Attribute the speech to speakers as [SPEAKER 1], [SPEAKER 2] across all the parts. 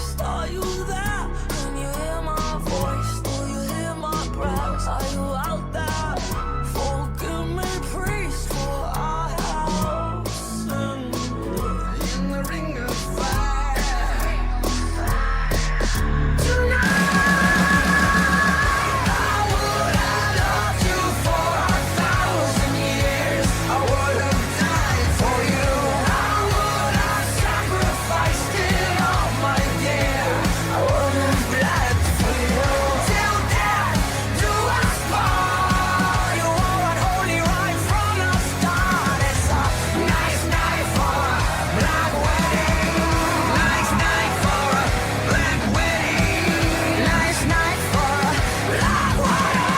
[SPEAKER 1] Christ, are you there? Can you hear my voice? Do you hear my breath? Are you out there? Forgive me, priest, for I have sinned in the ring of fire. Tonight, I would have loved you for 1,000 years. I would have died for you. I would have sacrificed it all, my dear. I would have bled for you. Till death do us part. You are unholy right from the start. It's a nice night for a black wedding. Nice night for a black wedding. Nice night for a black wedding.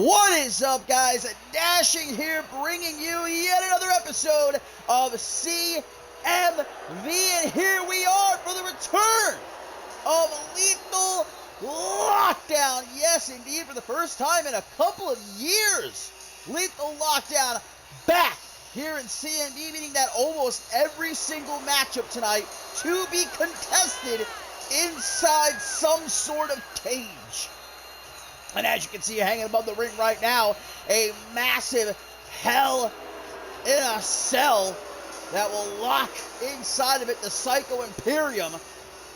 [SPEAKER 2] What is up, guys? Dashing here, bringing you yet another episode of CMV, and here we are for the return of Lethal Lockdown. Yes, indeed, for the first time in a couple of years, Lethal Lockdown back here in CMV, meaning that almost every single matchup tonight to be contested inside some sort of cage. And as you can see, hanging above the ring right now, a massive Hell in a Cell that will lock inside of it the Psycho Imperium,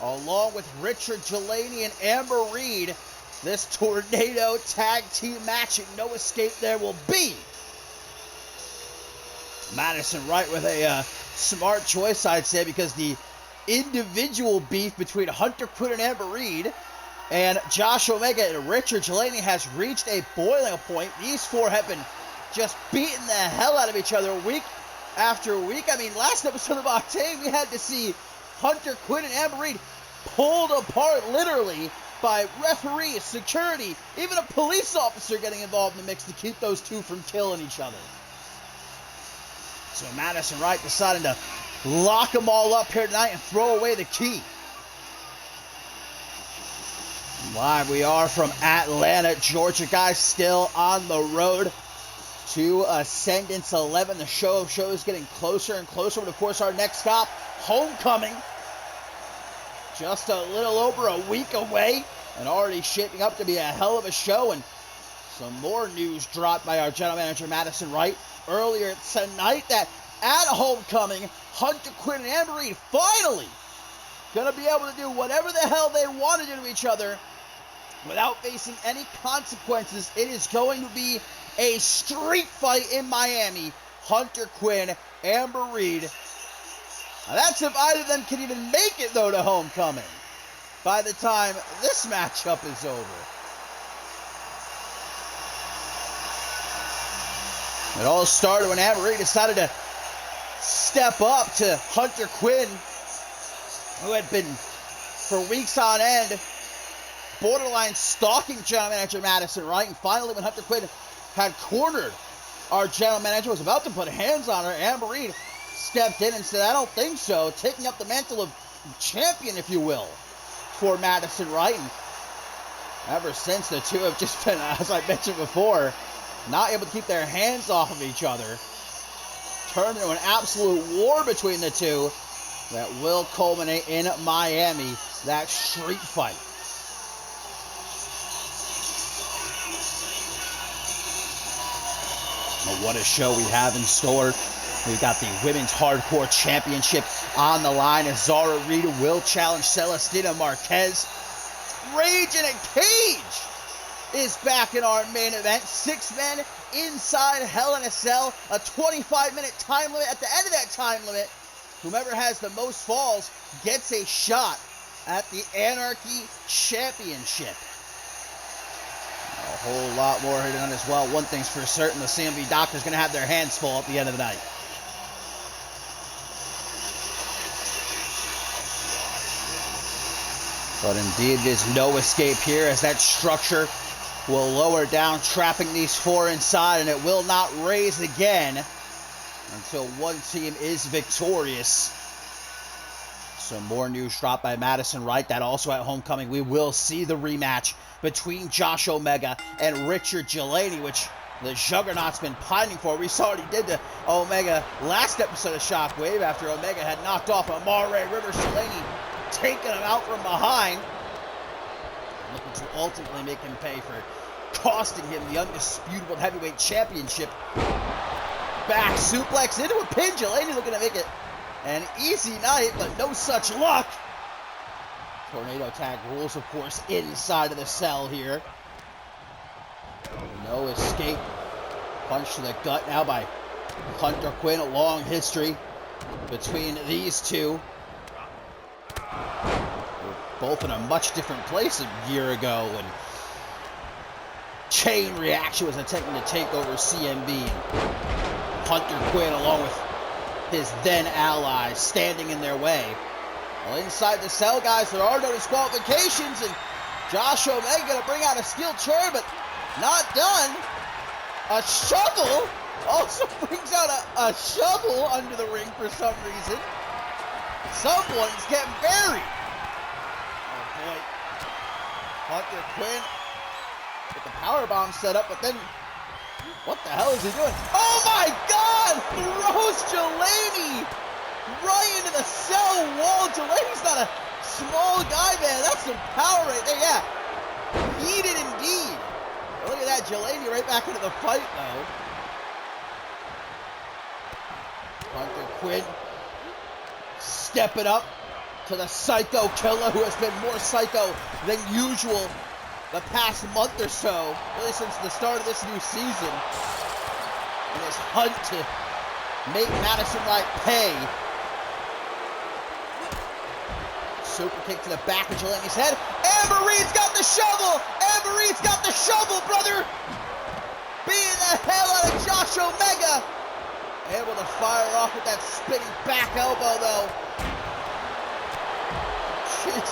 [SPEAKER 2] along with Richard Delaney and Amber Reed. This tornado tag team match, and no escape there will be. Madison Wright with a smart choice, I'd say, because the individual beef between Hunter Quinn and Amber Reed and Josh Omega and Richard Delaney has reached a boiling point. These four have been just beating the hell out of each other week after week. I mean, last episode of Octane, we had to see Hunter Quinn and Amber Reed pulled apart literally by referees, security, even a police officer getting involved in the mix to keep those two from killing each other. So Madison Wright decided to lock them all up here tonight and throw away the key. Live we are from Atlanta, Georgia, guys, still on the road to Ascendance 11. The show of shows getting closer and closer, but of course our next stop, Homecoming, just a little over a week away and already shaping up to be a hell of a show. And some more news dropped by our general manager Madison Wright earlier tonight that at Homecoming, Hunter Quinn and Amber Reed finally gonna be able to do whatever the hell they want to do to each other without facing any consequences. It is going to be a street fight in Miami. Hunter Quinn, Amber Reed. Now that's if either of them can even make it, though, to Homecoming by the time this matchup is over. It all started when Amber Reed decided to step up to Hunter Quinn, who had been, for weeks on end, borderline stalking general manager Madison Wright. And finally, when Hunter Quinn had cornered our general manager, was about to put hands on her, Amber Reed stepped in and said, "I don't think so," taking up the mantle of champion, if you will, for Madison Wright. And ever since, the two have just been, as I mentioned before, not able to keep their hands off of each other. Turned into an absolute war between the two that will culminate in Miami, that street fight. Well, what a show we have in store. We've got the Women's Hardcore Championship on the line as Zara Reed will challenge Celestina Marquez. Rage in a Cage is back in our main event. 6 men inside Hell in a Cell. A 25-minute time limit. At the end of that time limit, whomever has the most falls gets a shot at the Anarchy Championship. A whole lot more here done as well. One thing's for certain, the CMV doctor's going to have their hands full at the end of the night. But indeed, there's no escape here as that structure will lower down, trapping these four inside, and it will not raise again until one team is victorious. Some more news dropped by Madison Wright that also at Homecoming we will see the rematch between Josh Omega and Richard Delaney, which the Juggernaut's been pining for. We saw what he did to Omega last episode of Shockwave after Omega had knocked off Amare Rivers. Delaney taking him out from behind, looking to ultimately make him pay for costing him the undisputed heavyweight championship. Back suplex into a pin. Delaney looking to make it an easy night, but no such luck. Tornado tag rules, of course, inside of the cell here. No escape. Punch to the gut now by Hunter Quinn. A long history between these two. We're both in a much different place a year ago when Chain Reaction was attempting to take over CMV. And Hunter Quinn, along with his then allies, standing in their way. Well, inside the cell, guys, there are no disqualifications, and Josh Omega going to bring out a steel chair, but not done. A shovel also brings out a shovel under the ring for some reason. Someone's getting buried. Oh, boy. Hunter Quinn with the powerbomb set up, but then what the hell is he doing? Oh, my God! Throws Delaney right into the cell wall. Delaney's not a small guy, man. That's some power right there. Yeah, heated indeed. Look at that, Delaney right back into the fight, though. Hunter Quinn stepping up to the Psycho Killer, who has been more psycho than usual the past month or so, really since the start of this new season, in his hunt to make Madison Wright pay. Super kick to the back of Delaney's head. Amber Reed's got the shovel! Amber Reed's got the shovel, brother! Beating the hell out of Josh Omega! Able to fire off with that spinning back elbow, though. Jeez.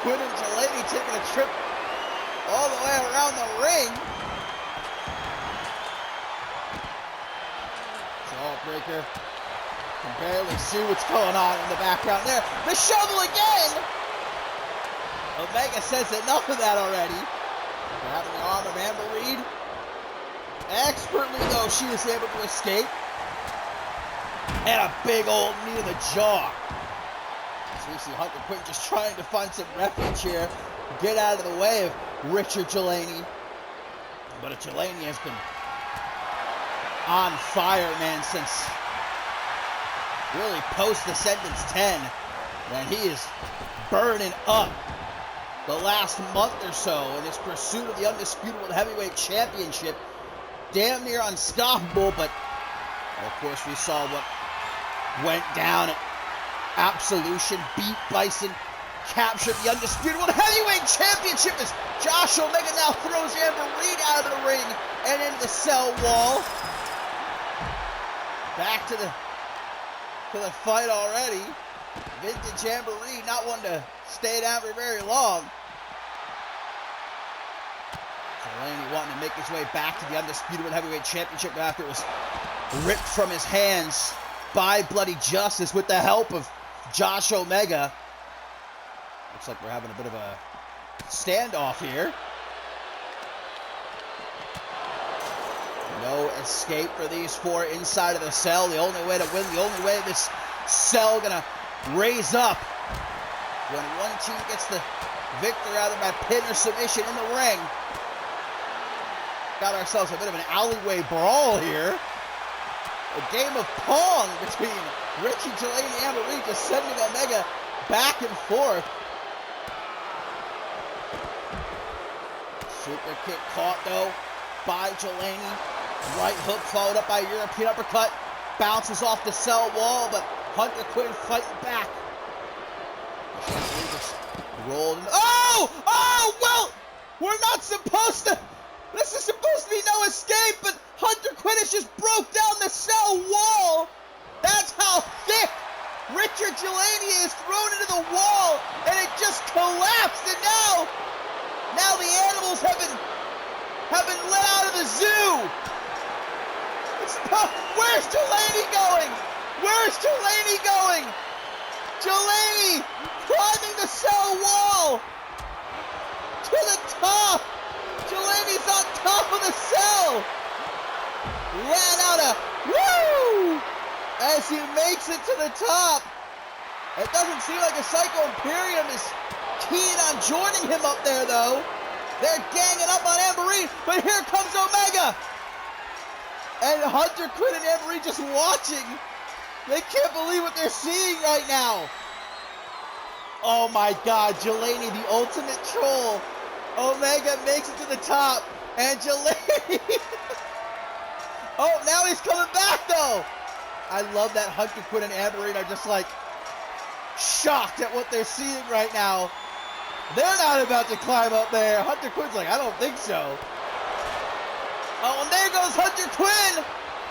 [SPEAKER 2] Quinn and Delaney taking a trip all the way around the ring. Jawbreaker. Can barely see what's going on in the background there. The shovel again! Omega says enough of that already. Grabbing the arm of Amber Reed. Expertly, though, she is able to escape. And a big old knee to the jaw. So we see Hunter Quinn just trying to find some refuge here. Get out of the way of Richard Delaney. But Delaney has been on fire, man, since really post-Ascendance 10. And he is burning up the last month or so in his pursuit of the undisputed heavyweight championship. Damn near unstoppable, but of course we saw what went down at Absolution. Beat Bison, captured the undisputed heavyweight championship as Josh Omega now throws Amber Reed out of the ring and into the cell wall. Back to the fight already. Vintage Amber Reed, not one to stay down for very long. Delaney wanting to make his way back to the undisputed heavyweight championship after it was ripped from his hands by Bloody Justice with the help of Josh Omega. Looks like we're having a bit of a standoff here. No escape for these four inside of the cell. The only way to win, the only way this cell gonna raise up when one team gets the victory either by pin or submission in the ring. Got ourselves a bit of an alleyway brawl here. A game of Pong between Richie Delaney and Amber Reed, just sending Omega back and forth. Super kick caught though by Delaney. Right hook followed up by a European uppercut. Bounces off the cell wall, but Hunter Quinn fighting back. Just rolled in. Oh! Oh! Well, we're not supposed to This is supposed to be no escape, but Hunter Quinnis just broke down the cell wall. That's how thick Richard Delaney is thrown into the wall, and it just collapsed. And now the animals have been let out of the zoo. Where's Delaney going? Where's Delaney going? Delaney climbing the cell wall to the top. Delaney's on top of the cell. Let out a woo as he makes it to the top. It doesn't seem like a Psycho Imperium is keen on joining him up there, though. They're ganging up on Anne-Marie, but here comes Omega. And Hunter Quinn and Anne-Marie just watching. They can't believe what they're seeing right now. Oh my God, Delaney, the ultimate troll. Omega makes it to the top, and Delaney. Oh, now he's coming back though. I love that Hunter Quinn and Anne-Marie are just like shocked at what they're seeing right now. They're not about to climb up there. Hunter Quinn's like, I don't think so. Oh, and there goes Hunter Quinn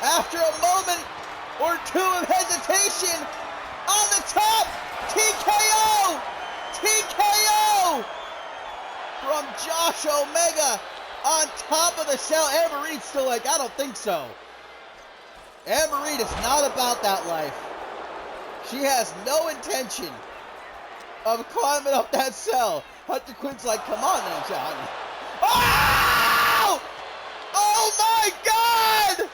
[SPEAKER 2] after a moment or two of hesitation. On the top, TKO! TKO! From Josh Omega on top of the cell. Anne-Marie's still like, I don't think so. Anne-Marie is not about that life. She has no intention of climbing up that cell. Hunter Quinn's like, come on now, John. Oh! Oh my God!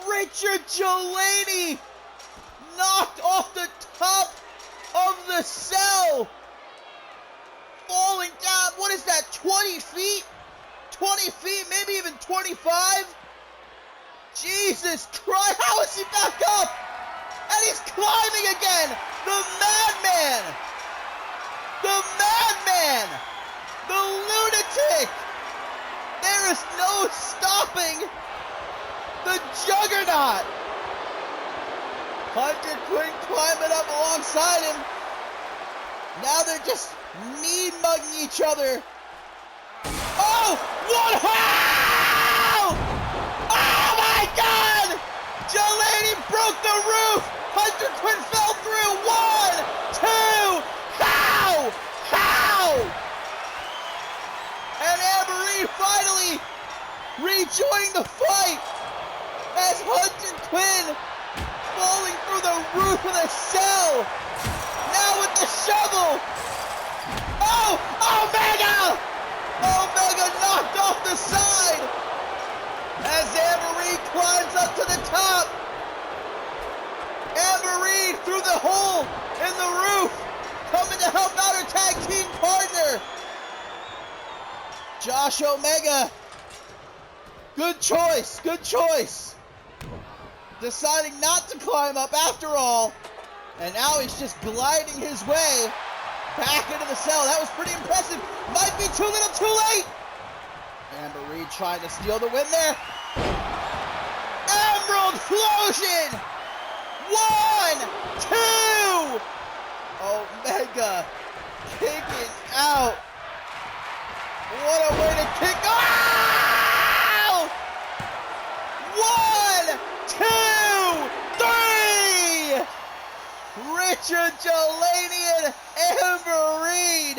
[SPEAKER 2] Richard Delaney knocked off the top of the cell. Falling down, what is that, 20 feet? 20 feet, maybe even 25? Jesus Christ, how is he back up? And he's climbing again! The madman! The madman! The lunatic! There is no stopping the juggernaut! Hunter Quinn climbing up alongside him. Now they're just mean-mugging each other. Oh! What? How? Oh my God! Delaney broke the roof! Hunter Quinn fell through! 1, 2, how? How? And Anne-Marie finally rejoining the fight as Hunter Quinn falling through the roof of the cell. Now with the shovel. Oh! Omega! Omega knocked off the side as Anne-Marie climbs up to the top. Anne-Marie through the hole in the roof, coming to help out her tag team partner. Josh Omega, good choice, good choice. Deciding not to climb up after all, and now he's just gliding his way back into the cell. That was pretty impressive. Might be too little too late. Anne-Marie trying to steal the win there. Emerald Explosion! 1, 2! Omega kicking out. What a way to kick out! 1, 2, 3! Richard Delaney and Anne-Marie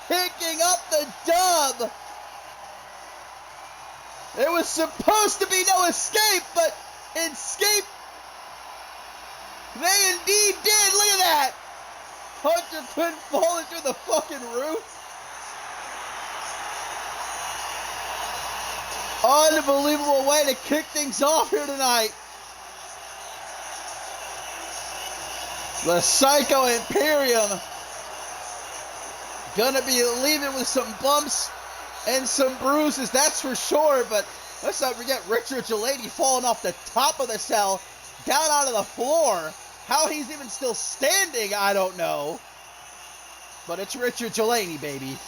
[SPEAKER 2] picking up the dub. There was supposed to be no escape, but escape they indeed did. Look at that. Hunter Quinn falling through the fucking roof. Unbelievable way to kick things off here tonight. The Psycho Imperium gonna be leaving with some bumps and some bruises, that's for sure, but let's not forget Richard Delaney falling off the top of the cell down onto the floor. How he's even still standing, I don't know. But it's Richard Delaney, baby.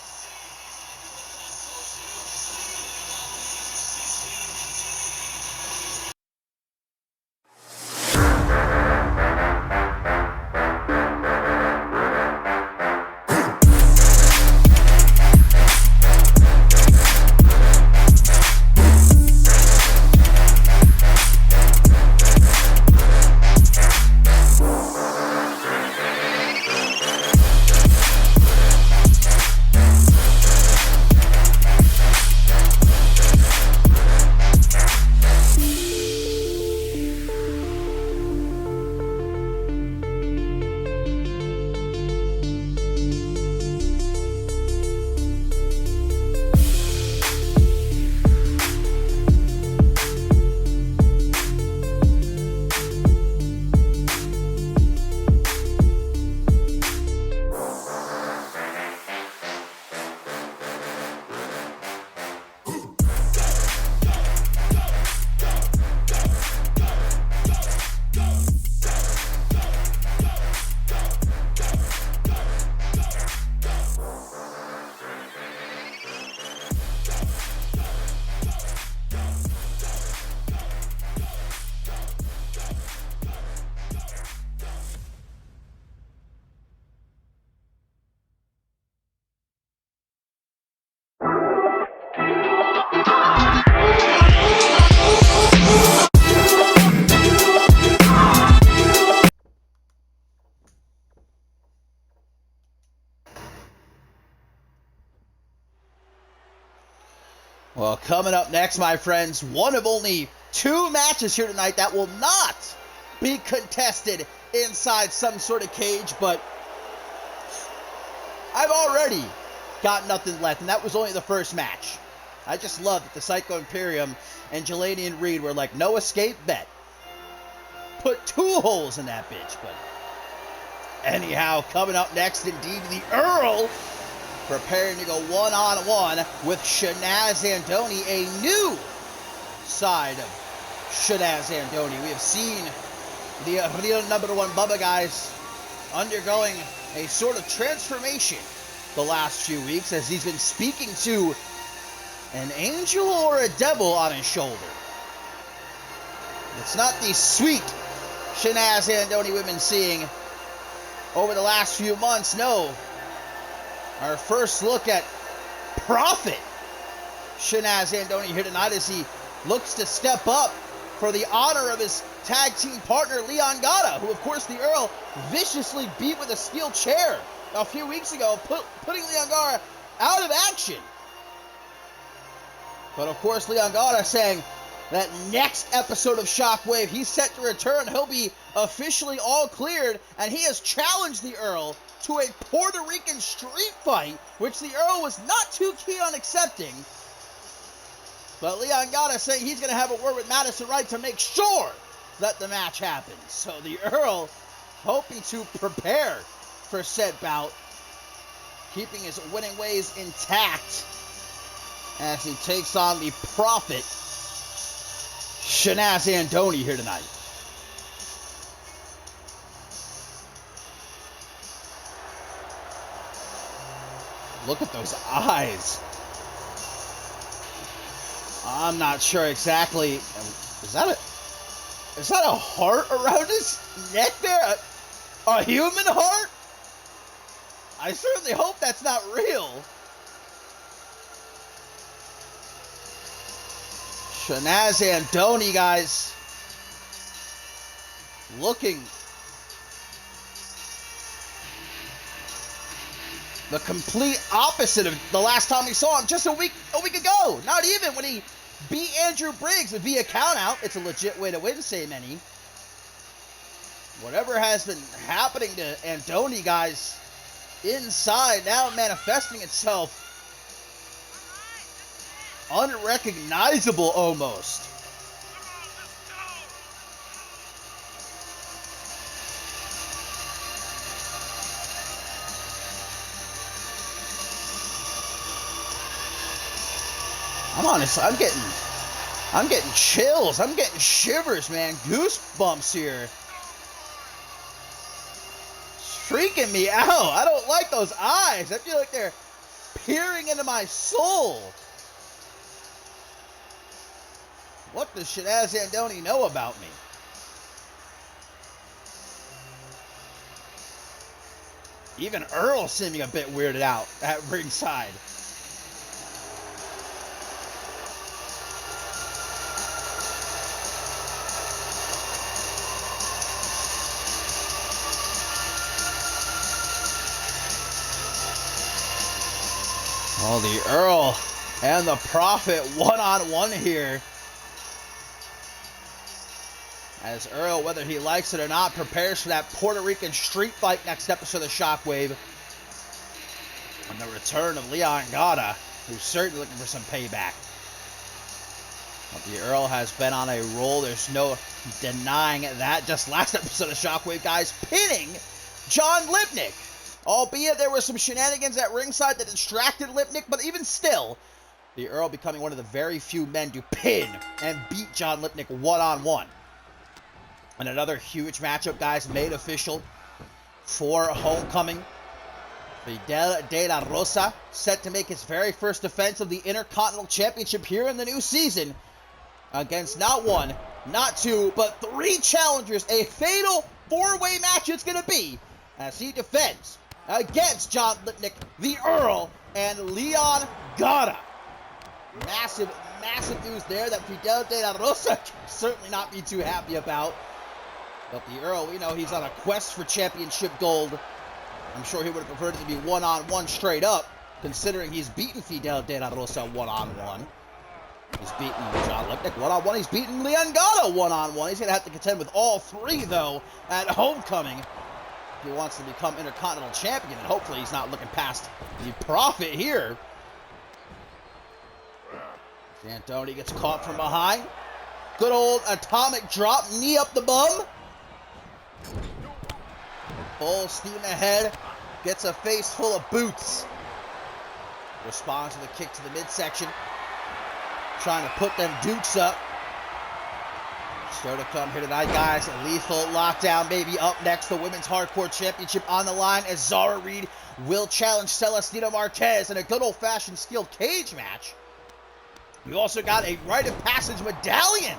[SPEAKER 2] Well, coming up next, my friends, one of only 2 matches here tonight that will not be contested inside some sort of cage, but I've already got nothing left, and that was only the first match. I just love that the Psycho Imperium and Jelanian Reed were like, no escape bet. Put 2 holes in that bitch, but anyhow, coming up next, indeed, the Earl preparing to go one-on-one with Shanaz Andoni, a new side of Shanaz Andoni. We have seen the real number 1 Bubba guys undergoing a sort of transformation the last few weeks as he's been speaking to an angel or a devil on his shoulder. It's not the sweet Shanaz Andoni we've been seeing over the last few months, no. Our first look at Prophet Shanaz Andoni here tonight as he looks to step up for the honor of his tag team partner Leon Gata, who of course the Earl viciously beat with a steel chair a few weeks ago, putting Leon Gata out of action. But of course Leon Gata saying that next episode of Shockwave he's set to return. He'll be officially all cleared, and he has challenged the Earl to a Puerto Rican street fight, which the Earl was not too keen on accepting. But Leon Gata saying he's going to have a word with Madison Wright to make sure that the match happens. So the Earl hoping to prepare for said bout, keeping his winning ways intact as he takes on the Prophet Shanaz Andoni here tonight. Look at those eyes. I'm not sure exactly. Is that a heart around his neck there? A human heart? I certainly hope that's not real. Shanaz Andoni, guys, looking the complete opposite of the last time we saw him just a week ago. Not even when he beat Andrew Briggs via countout. It's a legit way to win, say many. Whatever has been happening to Andoni, guys, inside now manifesting itself. Unrecognizable almost. I'm honest, I'm getting chills. I'm getting shivers, man. Goosebumps here. It's freaking me out. I don't like those eyes. I feel like they're peering into my soul. What does Shanaz Andoni know about me? Even Earl seeming a bit weirded out at ringside. Well, the Earl and the Prophet one-on-one here. As Earl, whether he likes it or not, prepares for that Puerto Rican street fight next episode of Shockwave. And the return of Leon Gata, who's certainly looking for some payback. But the Earl has been on a roll. There's no denying that. Just last episode of Shockwave, guys, pinning John Lipnick. Albeit there were some shenanigans at ringside that distracted Lipnick, but even still, the Earl becoming one of the very few men to pin and beat John Lipnick one-on-one. And another huge matchup, guys, made official for Homecoming. Fidel De La Rosa set to make his very first defense of the Intercontinental Championship here in the new season against not one, not two, but 3 challengers. A fatal 4-way match it's going to be as he defends against John Lipnick, the Earl, and Leon Gata. Massive, massive news there that Fidel De La Rosa can certainly not be too happy about. But the Earl, we know he's on a quest for championship gold. I'm sure he would have preferred it to be one-on-one straight up, considering he's beaten Fidel De La Rosa one-on-one. He's beating John Lipnick one-on-one. He's beating Leon Gatto one-on-one. He's going to have to contend with all three, though, at Homecoming. If he wants to become Intercontinental Champion, and hopefully he's not looking past the Prophet here. Santoni gets caught from behind. Good old atomic drop, knee up the bum. Full steam ahead. Gets a face full of boots. Responds to the kick to the midsection. Trying to put them dukes up. Show to come here tonight, guys. A lethal lockdown, baby. Up next, the Women's Hardcore Championship on the line as Zara Reed will challenge Celestina Marquez in a good old-fashioned steel cage match. We also got a rite of passage medallion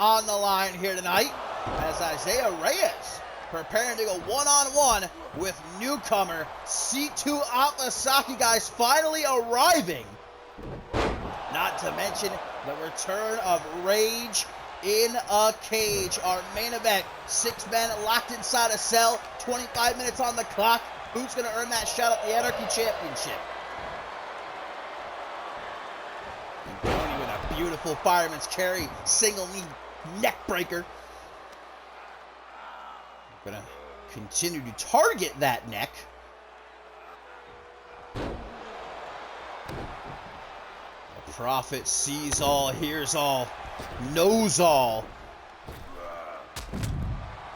[SPEAKER 2] on the line here tonight as Isaiah Reyes preparing to go one-on-one with newcomer C2 Amasaki, guys, finally arriving. Not to mention the return of Rage in a cage. Our main event, 6 men locked inside a cell, 25 minutes on the clock. Who's going to earn that shot at the Anarchy Championship? And Tony with a beautiful fireman's carry, single knee neck breaker. Going to continue to target that neck. The Prophet sees all, hears all, knows all.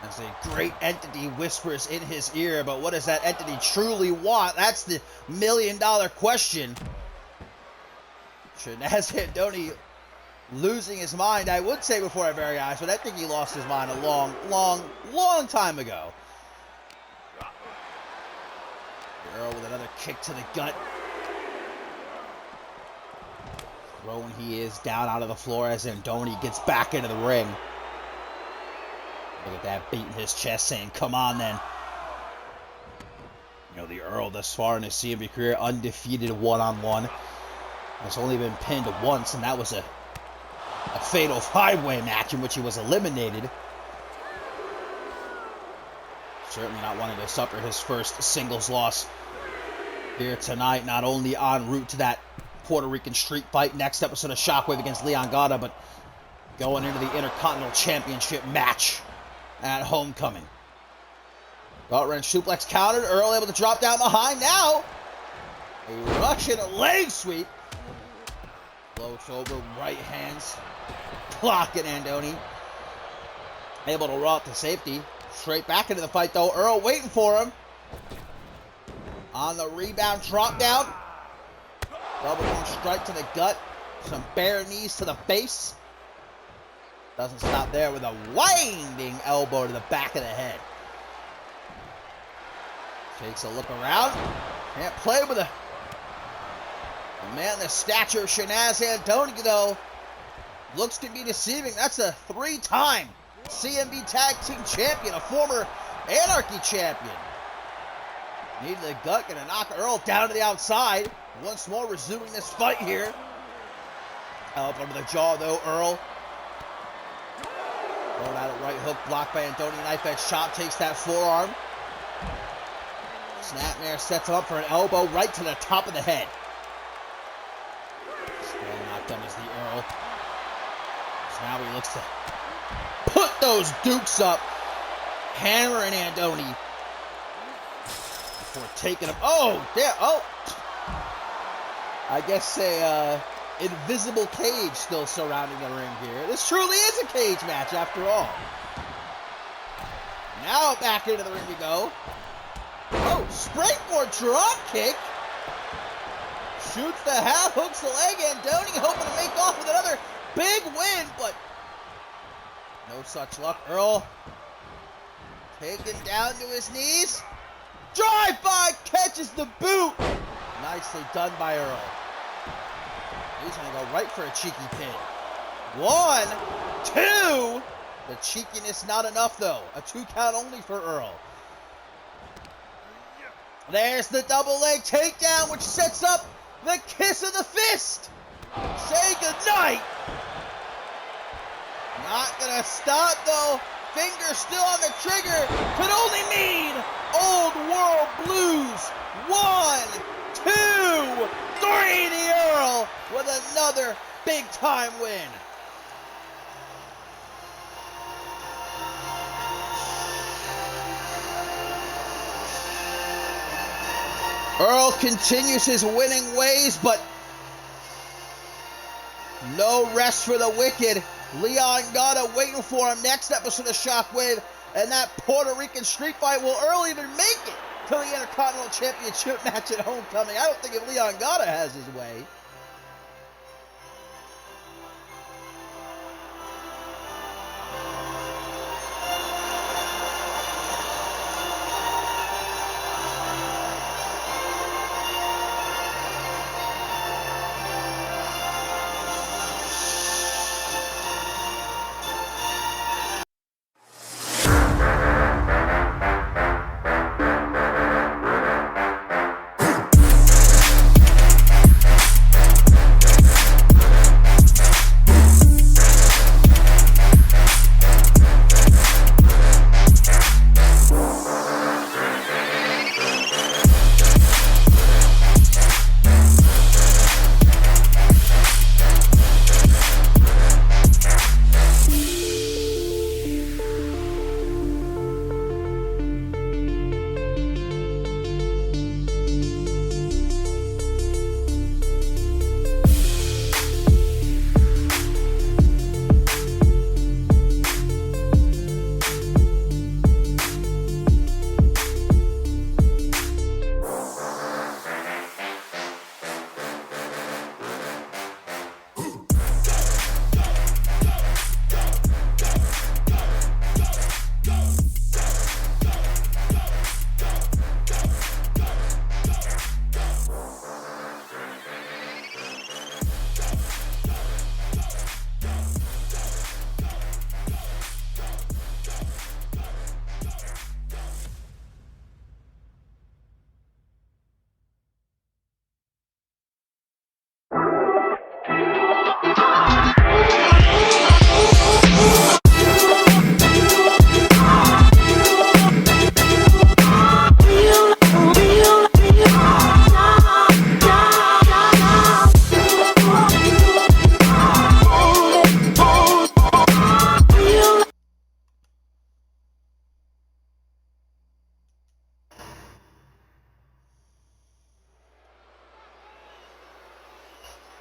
[SPEAKER 2] As a great entity whispers in his ear, but what does that entity truly want? That's the million-dollar question. Shanaz Andoni losing his mind, I would say before our very eyes, but I think he lost his mind a long time ago. Earl with another kick to the gut. Thrown he is down out of the floor as Andoni gets back into the ring. Look at that, beating his chest, saying, come on then. You know, the Earl thus far in his CMV career, undefeated one-on-one. Has only been pinned once, and that was a fatal 5-way match in which he was eliminated. Certainly not wanting to suffer his first singles loss here tonight, not only en route to that Puerto Rican street fight next episode of Shockwave against Leon Gatto, but going into the Intercontinental Championship match at Homecoming. Gut wrench suplex countered. Earl able to drop down behind. Now, a Russian leg sweep. Floats over, right hands. Clocking Andoni. Able to roll up to safety. Straight back into the fight, though. Earl waiting for him. On the rebound, drop down. Double one strike to the gut. Some bare knees to the face. Doesn't stop there with a winding elbow to the back of the head. Takes a look around. Can't play with a man the stature of Shanaz Andoni, though. Looks to be deceiving. That's a 3-time CMV Tag Team Champion, a former Anarchy Champion. Needed the gut, gonna knock Earl down to the outside. Once more resuming this fight here. Up under the jaw, though, Earl. Going out a right hook, blocked by Andoni. Knife edge chop, takes that forearm. Snapmare sets him up for an elbow right to the top of the head. Still not done as the Earl. So now he looks to put those dukes up. Hammering Andoni. Before taking him. Oh, damn. Oh. I guess a invisible cage still surrounding the ring here. This truly is a cage match after all. Now back into the ring we go. Oh, springboard drop kick. Shoots the half, hooks the leg, Andoni hoping to make off with another big win, but no such luck. Earl taken down to his knees. Drive-by catches the boot. Nicely done by Earl. He's going to go right for a cheeky pin. 1, 2. The cheekiness not enough, though. A 2 count only for Earl. There's the double leg takedown, which sets up the kiss of the fist. Say goodnight. Not going to stop, though. Finger still on the trigger. Could only mean Old World Blues. 1, 2, 3. The Earl with another big time win. Earl continues his winning ways, but no rest for the wicked. Leon Gata waiting for him next episode of Shockwave, and that Puerto Rican street fight. Will Earl even make it to the Intercontinental Championship match at Homecoming? I don't think if Leon Gata has his way.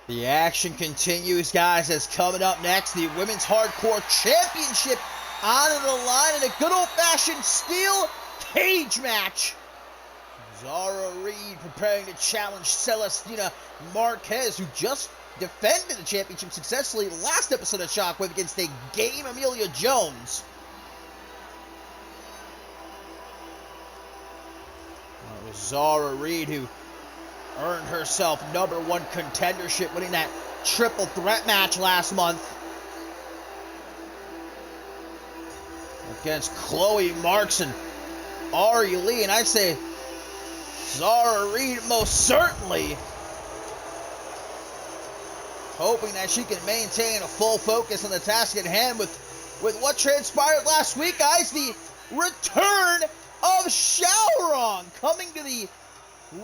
[SPEAKER 2] The action continues, guys, as coming up next, the Women's Hardcore Championship on the line in a good old-fashioned steel cage match. Zara Reed preparing to challenge Celestina Marquez, who just defended the championship successfully last episode of Shockwave against a game Amelia Jones. It was Zara Reed who earned herself #1 contendership, winning that triple threat match last month against Chloe Marks and Ari Lee. And I'd say Zara Reed most certainly hoping that she can maintain a full focus on the task at hand with what transpired last week, guys. The return of Xiaorong coming to the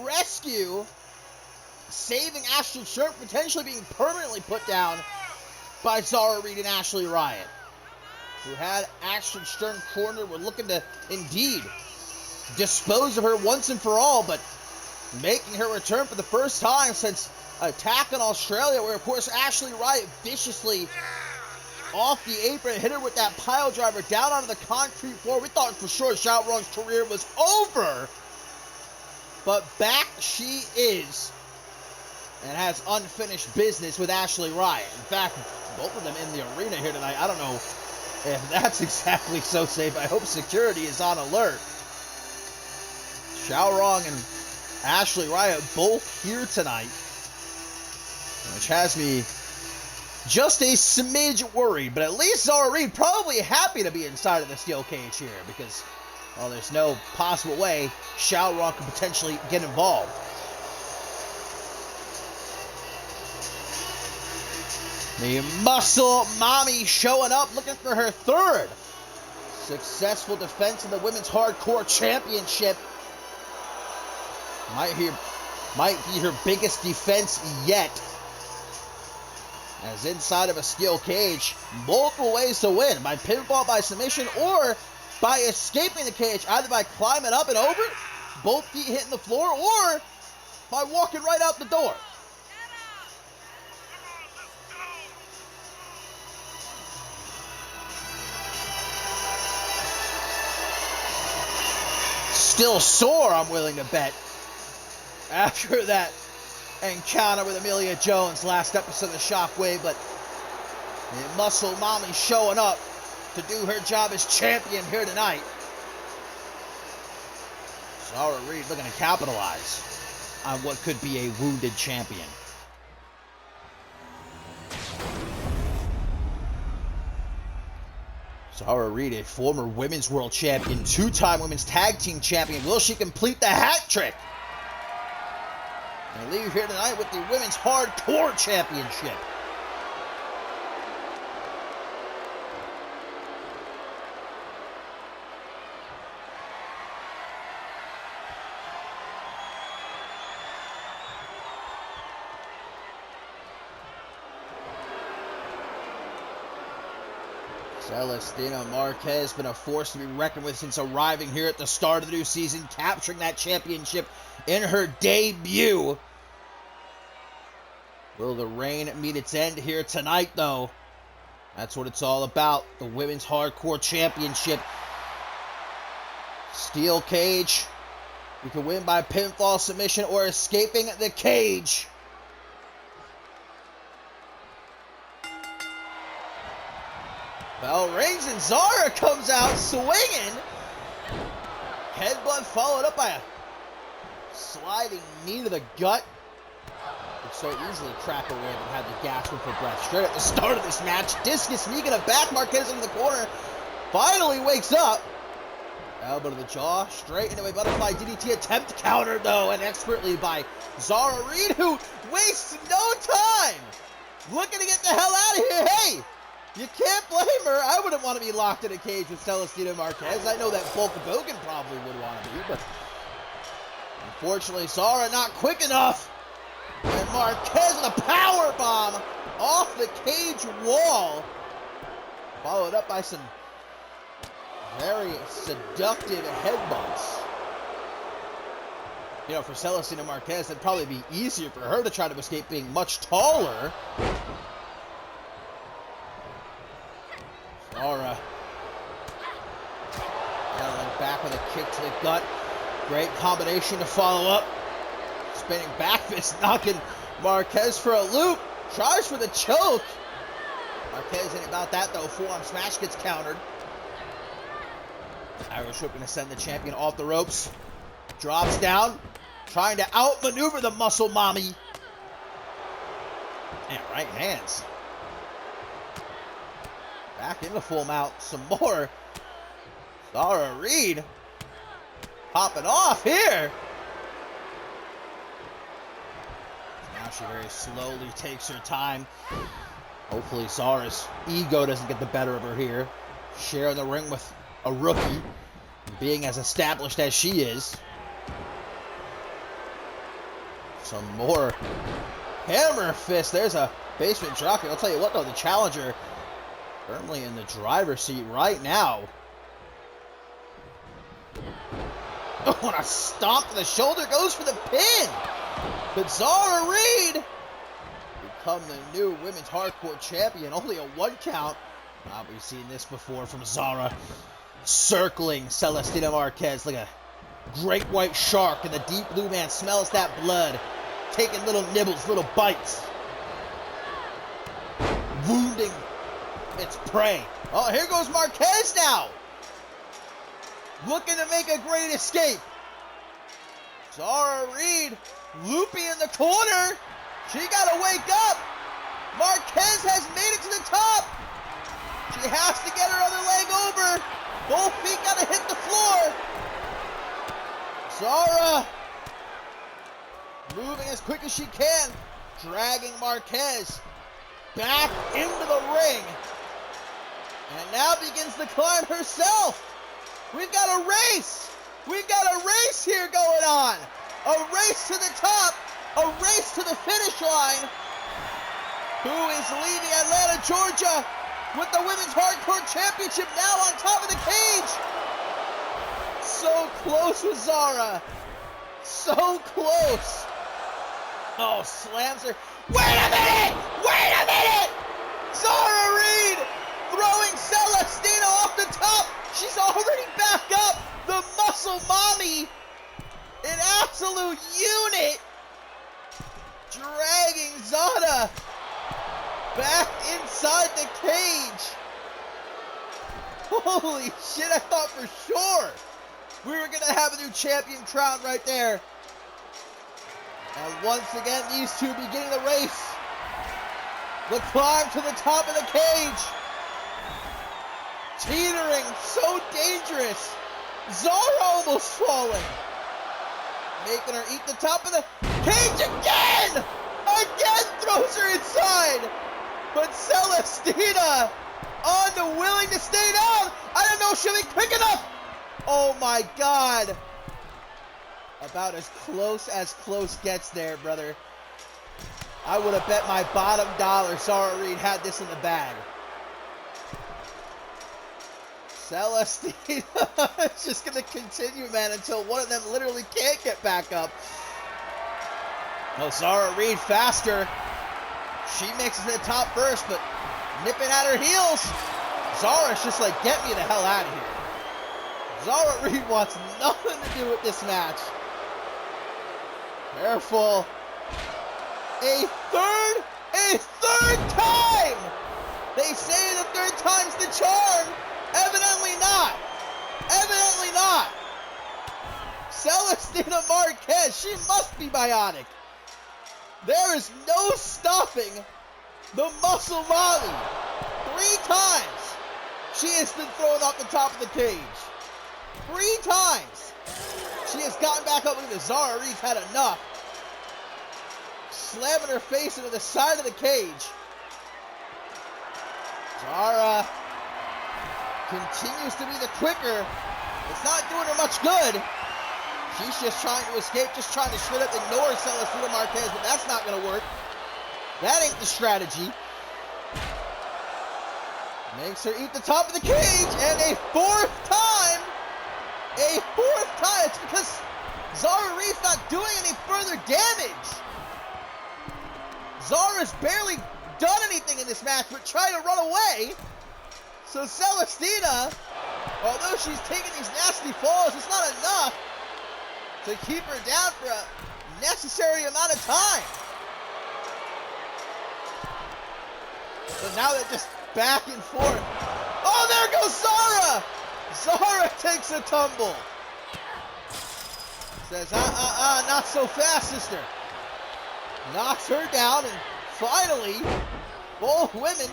[SPEAKER 2] rescue, saving Ashley Stern, potentially being permanently put down by Zara Reed and Ashley Riot, who had Ashley Stern cornered. Were looking to indeed dispose of her once and for all, but making her return for the first time since Attack on Australia, where of course Ashley Riot viciously off the apron hit her with that pile driver down onto the concrete floor. We thought for sure Xiaorong's career was over, but back she is and has unfinished business with Ashley Riot. In fact, both of them in the arena here tonight. I don't know if that's exactly so safe. I hope security is on alert. Xiaorong and Ashley Riot both here tonight, which has me just a smidge worried. But at least Zara Reed probably happy to be inside of the steel cage here, because, well, there's no possible way Xiaorong could potentially get involved. The Muscle Mommy showing up, looking for her third successful defense in the Women's Hardcore Championship. Might be her biggest defense yet. As inside of a steel cage, multiple ways to win, by pinfall, by submission, or by escaping the cage, either by climbing up and over, both feet hitting the floor, or by walking right out the door. Still sore, I'm willing to bet, after that encounter with Amelia Jones last episode of Shockwave, but the Muscle Mommy showing up to do her job as champion here tonight. Zara Reed looking to capitalize on what could be a wounded champion. Zara Reed, a former women's world champion, two-time women's tag team champion. Will she complete the hat trick and leave here tonight with the women's hardcore championship? Celestina Marquez been a force to be reckoned with since arriving here at the start of the new season, capturing that championship in her debut. Will the reign meet its end here tonight, though? That's what it's all about, the Women's Hardcore Championship. Steel cage. You can win by pinfall, submission, or escaping the cage. Bell rings and Zara comes out swinging. Headbutt followed up by a sliding knee to the gut. Could so easily crack a rib and have the gasping for breath. Straight at the start of this match, discus knee gonna back Marquez into the corner. Finally wakes up. Elbow to the jaw, straight into a butterfly DDT attempt, countered though, and expertly by Zara Reed, who wastes no time looking to get the hell out of here. Hey! You can't blame her. I wouldn't want to be locked in a cage with Celestina Marquez. I know that Bulk Hogan probably would want to be, but unfortunately, Zara not quick enough. And Marquez with a power bomb off the cage wall, followed up by some very seductive headbutts. You know, for Celestina Marquez, it'd probably be easier for her to try to escape being much taller. Zara battling back with a kick to the gut. Great combination to follow up. Spinning back fist, knocking Marquez for a loop. Tries for the choke. Marquez ain't about that though. Forearm smash gets countered. Irish whip gonna send the champion off the ropes. Drops down. Trying to outmaneuver the Muscle Mommy. And right hands. Back into full mount. Some more. Zara Reed popping off here. Now she very slowly takes her time. Hopefully Zara's ego doesn't get the better of her here. Sharing the ring with a rookie, being as established as she is. Some more hammer fist. There's a basement drop. I'll tell you what though, the challenger firmly in the driver's seat right now. Oh, and a stomp to the shoulder, goes for the pin. But Zara Reed become the new women's hardcore champion. Only a 1 count. We've seen this before from Zara. Circling Celestina Marquez like a great white shark, and the deep blue man smells that blood. Taking little nibbles, little bites. Wounding its prey. Oh, here goes Marquez now. Looking to make a great escape. Zara Reed, loopy in the corner. She gotta wake up. Marquez has made it to the top. She has to get her other leg over. Both feet gotta hit the floor. Zara moving as quick as she can, dragging Marquez back into the ring. And now begins the climb herself. We've got a race. We've got a race here going on. A race to the top. A race to the finish line. who is leading Atlanta, Georgia, with the Women's Hardcore Championship now on top of the cage. So close with Zara. So close. Oh, slams her. Wait a minute! Wait a minute! Zara Reed throwing Celestina off the top. She's already back up. The Muscle Mommy, an absolute unit, dragging Zara back inside the cage. Holy shit, I thought for sure we were going to have a new champion crown right there. And once again, these two beginning the race. The climb to the top of the cage. Teetering, so dangerous. Zara almost falling. Making her eat the top of the cage again! Again throws her inside. But Celestina, unwilling to stay down. I don't know if she'll be quick enough. Oh my God. About as close gets there, brother. I would have bet my bottom dollar Zara Reed had this in the bag. Celestina is just going to continue, man, until one of them literally can't get back up. No, Zara Reed faster. She makes it to the top first, but nipping at her heels. Zara's just like, get me the hell out of here. Zara Reed wants nothing to do with this match. Careful. A third time! They say the third time's the charm. Evidently not. Evidently not. Celestina Marquez, she must be bionic. There is no stopping the Muscle Mommy. 3 times she has been thrown off the top of the cage. 3 times she has gotten back up. Look at this. Zara Reed's had enough. Slamming her face into the side of the cage. Zara continues to be the quicker. It's not doing her much good. She's just trying to escape, just trying to straight up ignore Celestina Marquez, but that's not going to work. That ain't the strategy. Makes her eat the top of the cage, and a 4th time. A 4th time. It's because Zara Reed's not doing any further damage. Zara's barely done anything in this match but try to run away. So Celestina, although she's taking these nasty falls, it's not enough to keep her down for a necessary amount of time. So now they're just back and forth. Oh, there goes Zara! Zara takes a tumble. Says, not so fast, sister. Knocks her down, and finally, both women,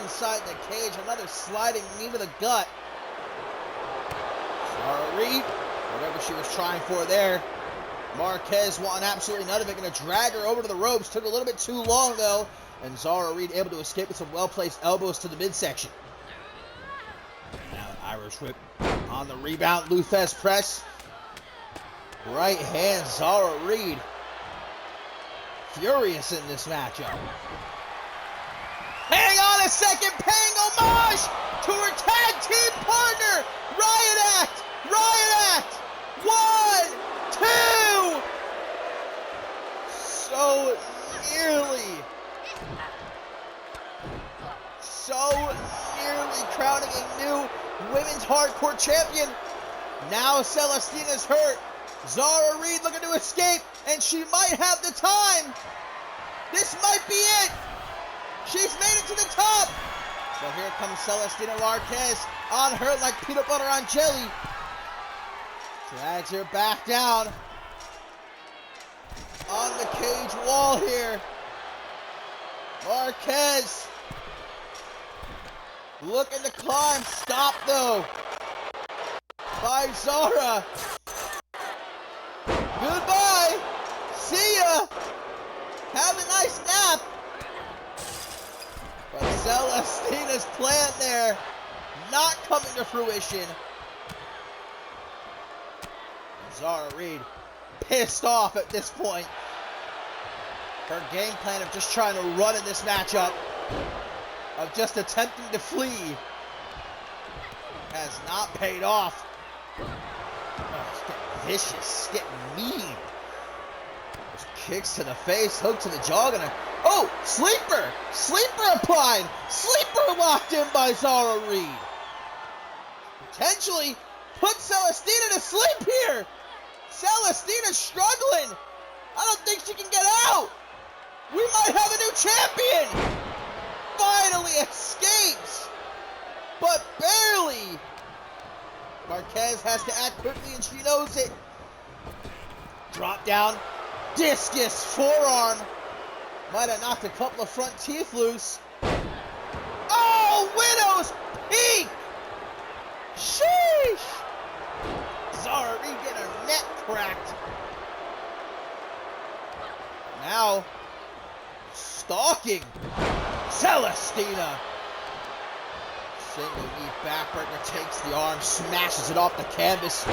[SPEAKER 2] inside the cage, another sliding knee to the gut. Zara Reed, whatever she was trying for there. Marquez wanting absolutely none of it, going to drag her over to the ropes. Took a little bit too long, though, and Zara Reed able to escape with some well-placed elbows to the midsection. Now an Irish whip on the rebound, Luthez press. Right hand, Zara Reed. Furious in this matchup. Hang on a second, paying homage to her tag team partner, Riot Act! Riot Act! 1, 2! So nearly crowning a new women's hardcore champion. Now Celestina's hurt. Zara Reed looking to escape, and she might have the time. This might be it. She's made it to the top. So here comes Celestina Marquez on her like peanut butter on jelly. Drags her back down on the cage wall here. Marquez looking to climb. Stop though by Zara. Goodbye. See ya. Have a nice nap. But Celestina's plan there not coming to fruition. Zara Reed pissed off at this point. Her game plan of just trying to run in this matchup, of just attempting to flee, has not paid off. Oh, it's getting vicious, it's getting mean. Those kicks to the face, hook to the jaw, and oh, sleeper! Sleeper applied! Sleeper locked in by Zara Reed. Potentially put Celestina to sleep here. Celestina's struggling. I don't think she can get out. We might have a new champion. Finally escapes, but barely. Marquez has to act quickly, and she knows it. Drop down, discus, forearm. Might have knocked a couple of front teeth loose. Oh, Widow's Peak! Sheesh! Zara Reed getting her neck cracked. Now, stalking Celestina. Single knee backbreaker, takes the arm, smashes it off the canvas.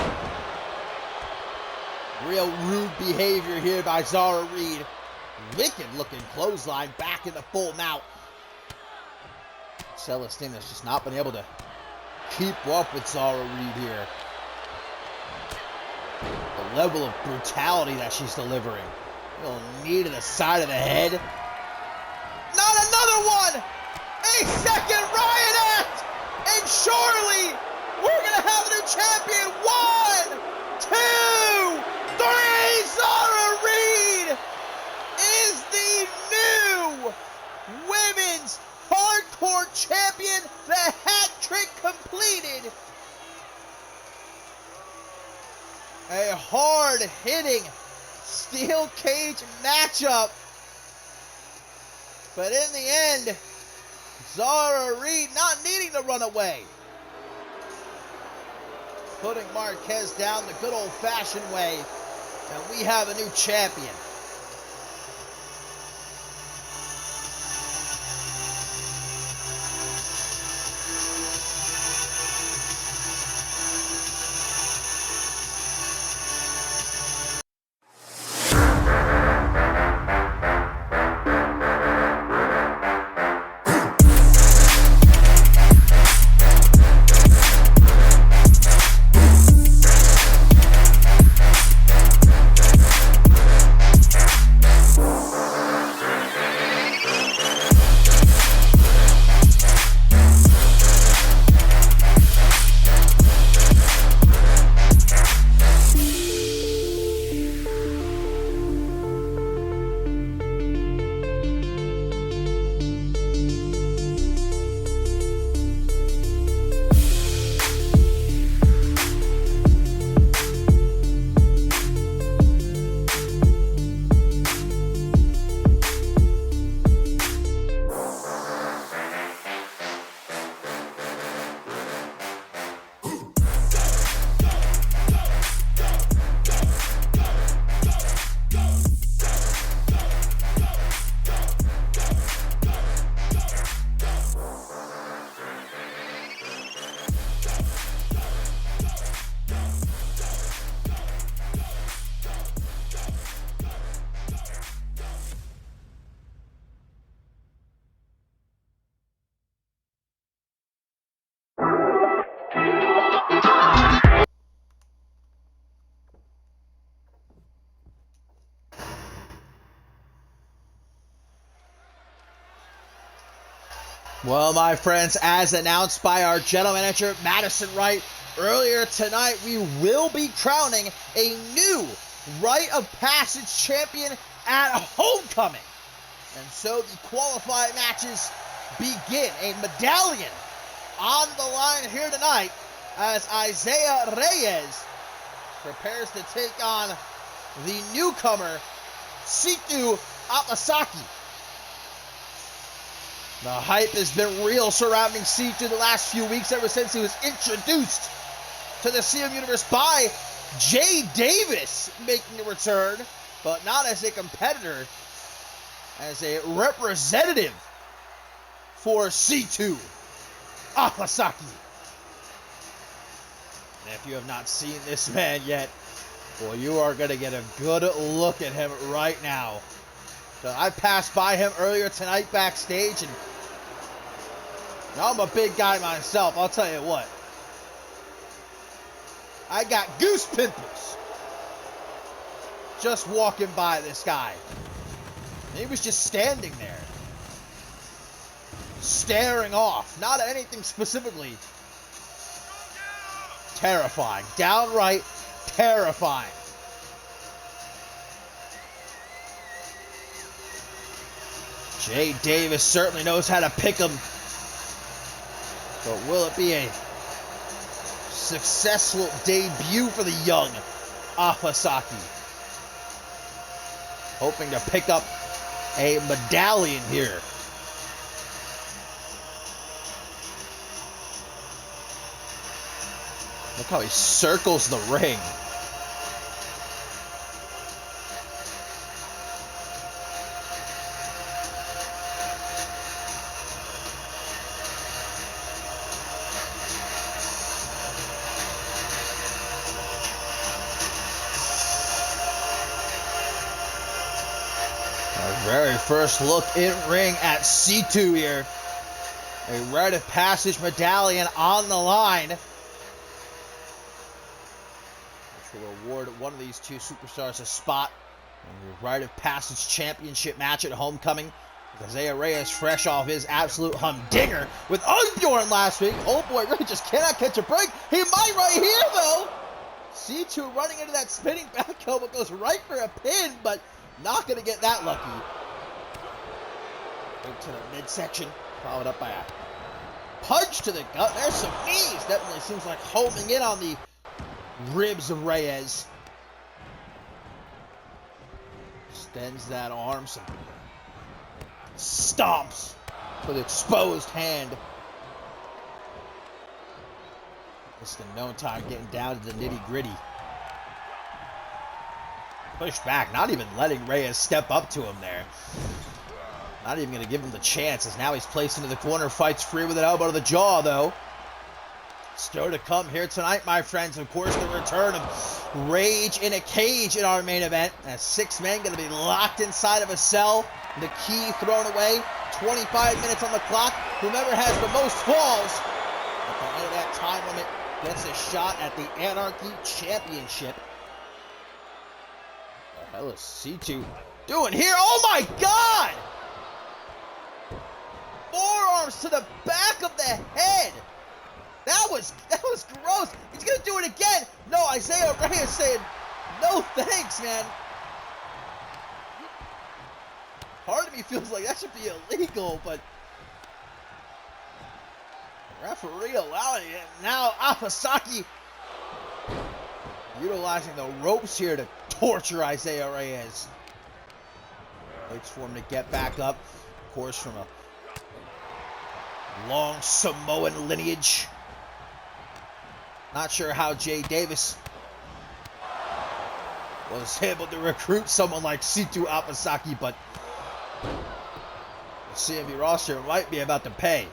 [SPEAKER 2] Real rude behavior here by Zara Reed. Wicked looking clothesline back in the full mount. Celestina's just not been able to keep up with Zara Reed here. The level of brutality that she's delivering. Little knee to the side of the head. Not another one! A second riot act! And surely we're gonna have a new champion. 1, 2, 3! Zara Reed is the new women's hardcore champion. The hat trick completed. A hard-hitting steel cage matchup. But in the end, Zara Reed not needing to run away. Putting Marquez down the good old-fashioned way. And we have a new champion. Well, my friends, as announced by our general manager, Madison Wright, earlier tonight, we will be crowning a new Rite of Passage champion at Homecoming. And so the qualifying matches begin. A medallion on the line here tonight as Isaiah Reyes prepares to take on the newcomer, Situ Apasaki. The hype has been real surrounding Situ the last few weeks, ever since he was introduced to the CM universe by Jay Davis, making a return, but not as a competitor, as a representative for Situ Apasaki. And if you have not seen this man yet, well, you are going to get a good look at him right now. So I passed by him earlier tonight backstage, and I'm a big guy myself, I'll tell you what. I got goose pimples just walking by this guy. He was just standing there, staring off, not at anything specifically. Terrifying, downright terrifying. Jay Davis certainly knows how to pick him. But will it be a successful debut for the young Afasaki? Hoping to pick up a medallion here. Look how he circles the ring. Very first look in ring at C2 here. A rite of passage medallion on the line, which will award one of these two superstars a spot in the rite of passage championship match at Homecoming. Isaiah Reyes fresh off his absolute humdinger with Unbjorn last week. Oh boy, Ray just cannot catch a break. He might right here though. C2 running into that spinning back elbow, goes right for a pin, but not going to get that lucky. Into the midsection, followed up by a punch to the gut. There's some knees. Definitely seems like homing in on the ribs of Reyes. Extends that arm, some stomps with exposed hand. Just in no time getting down to the nitty gritty. Pushed back, not even letting Reyes step up to him there. Not even going to give him the chance, as now he's placed into the corner, fights free with an elbow to the jaw, though. Still to come here tonight, my friends. Of course, the return of Rage in a Cage in our main event. As 6 men going to be locked inside of a cell. The key thrown away. 25 minutes on the clock. Whomever has the most falls at the end of that time limit gets a shot at the Anarchy Championship. What the hell is C2 doing here? Oh my God! Forearms to the back of the head. That was gross. He's gonna do it again. No, Isaiah Reyes saying, no thanks, man. Part of me feels like that should be illegal, but the referee allowing it. Now Afasaki utilizing the ropes here to torture Isaiah Reyes. Waits for him to get back up. Of course, from a long Samoan lineage. Not sure how Jay Davis was able to recruit someone like C2 Afasaki, but the CMV roster might be about to pay.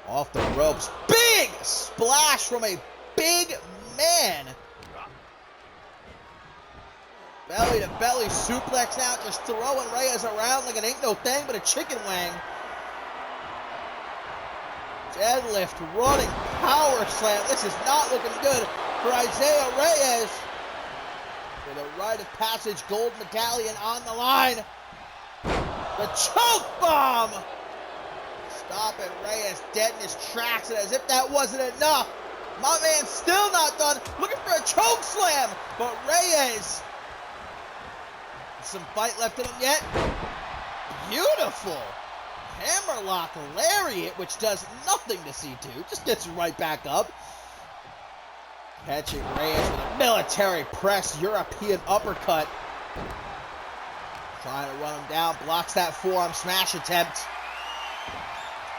[SPEAKER 2] Off the ropes. Big splash from a big man. Belly to belly suplex now, just throwing Reyes around like it ain't no thing but a chicken wing. Deadlift, running power slam. This is not looking good for Isaiah Reyes. With a rite of passage gold medallion on the line. The choke bomb. Stopping Reyes dead in his tracks, and as if that wasn't enough, my man's still not done. Looking for a choke slam, but Reyes. Some fight left in him yet. Beautiful. Hammerlock lariat, which does nothing to C2. Just gets right back up. Catching Reyes with a military press European uppercut. Trying to run him down. Blocks that forearm smash attempt.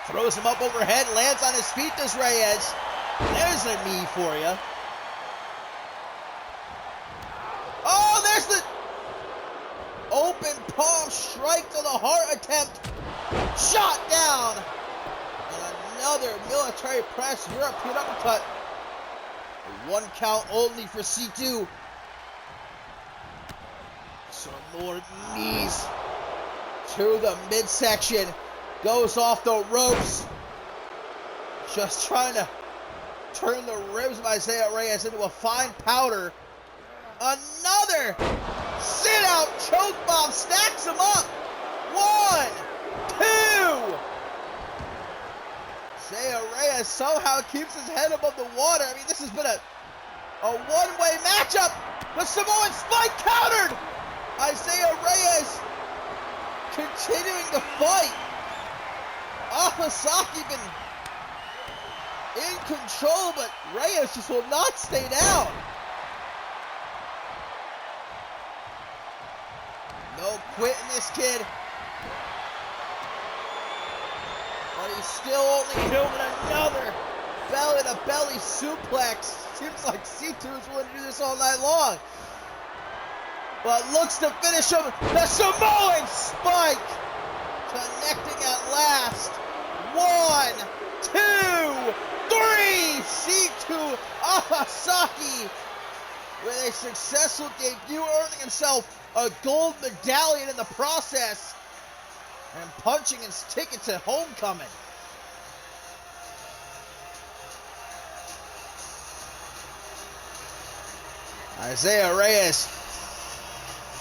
[SPEAKER 2] Throws him up overhead. Lands on his feet, does Reyes. There's a knee for you. Oh, there's the open palm strike to the heart attempt. Shot down. And another military press European uppercut. A 1 count only for C2. So Lord, knees to the midsection. Goes off the ropes. Just trying to turn the ribs of Isaiah Reyes into a fine powder. Another sit-out choke bomb. Stacks him up. 1, 2. Isaiah Reyes somehow keeps his head above the water. I mean, this has been a one-way matchup. The Samoan spike countered. Isaiah Reyes continuing to fight. Amasaki been in control, but Reyes just will not stay down. No quitting this kid. But he's still only doing another belly-to-belly suplex. Seems like C2 is willing to do this all night long. But looks to finish him. The Samoan spike connecting at last. 1, 2, 3. C2 Amasaki with a successful debut, earning himself a gold medallion in the process and punching his ticket to homecoming. Isaiah Reyes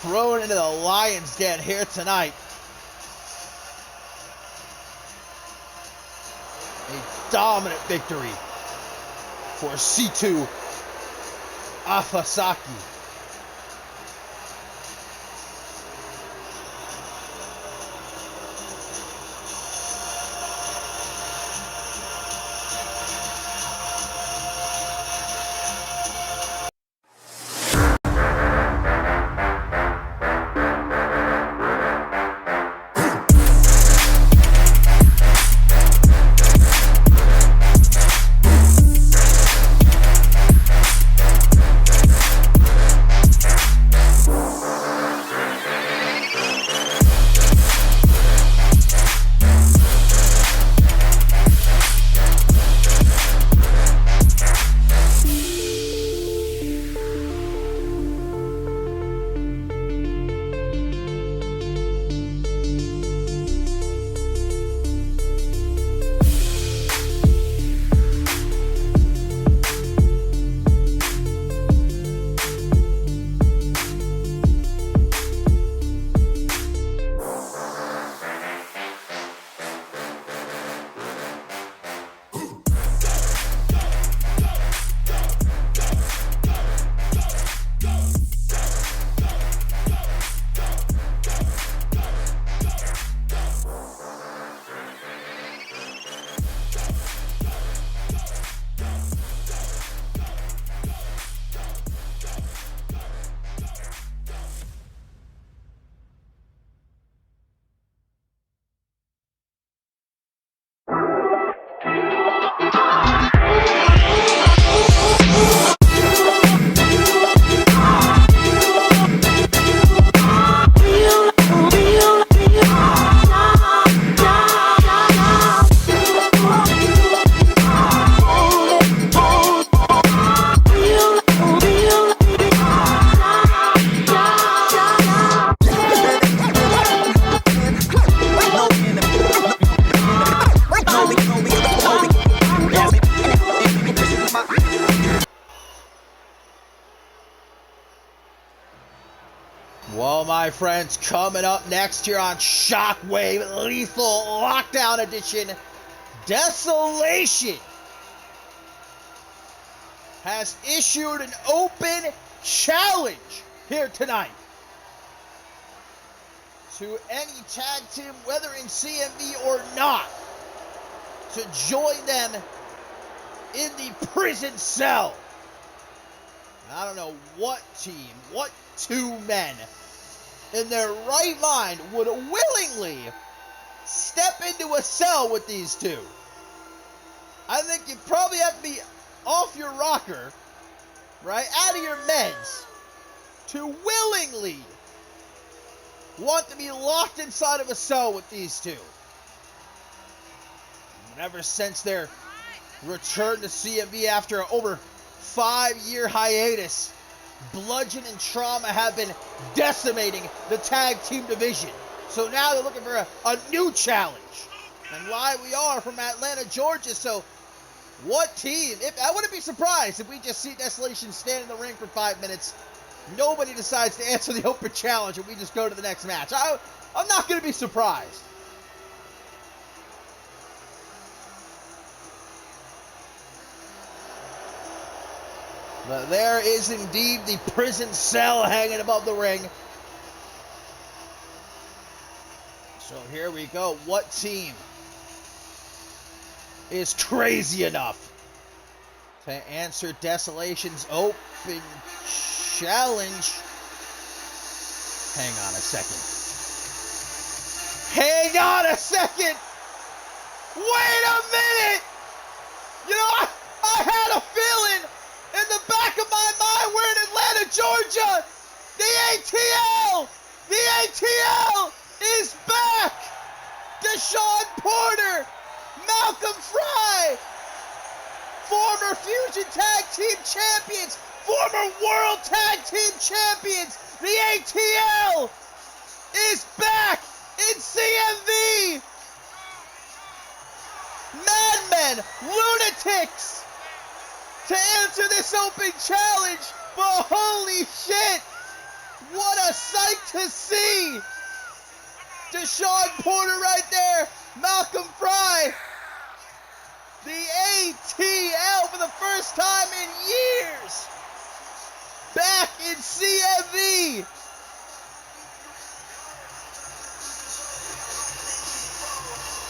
[SPEAKER 2] thrown into the lion's den here tonight. A dominant victory for C2 Amasaki. Well, my friends, coming up next here on Shockwave Lethal Lockdown Edition, Desolation has issued an open challenge here tonight to any tag team, whether in CMV or not, to join them in the prison cell. I don't know what team, what two men in their right mind would willingly step into a cell with these two. I think you probably have to be off your rocker, right, out of your meds, to willingly want to be locked inside of a cell with these two. And ever since their return to CMV after an over 5-year hiatus, Bludgeon and Trauma have been decimating the tag team division. So now they're looking for a new challenge. And live we are from Atlanta, Georgia. So what team? I wouldn't be surprised if we just see Desolation stand in the ring for 5 minutes. Nobody decides to answer the open challenge and we just go to the next match. I'm not going to be surprised. But there is indeed the prison cell hanging above the ring. So here we go. What team is crazy enough to answer Desolation's open challenge? Hang on a second. Hang on a second! Wait a minute! You know, I had a feeling in the back of my mind we're in Atlanta, Georgia. The ATL is back. Deshaun Porter, Malcolm Fry, former Fusion Tag Team Champions, former World Tag Team Champions. The ATL is back in CMV. Madmen, lunatics, to answer this open challenge. But holy shit, what a sight to see. Deshaun Porter right there, Malcolm Fry. The ATL for the first time in years, back in CMV.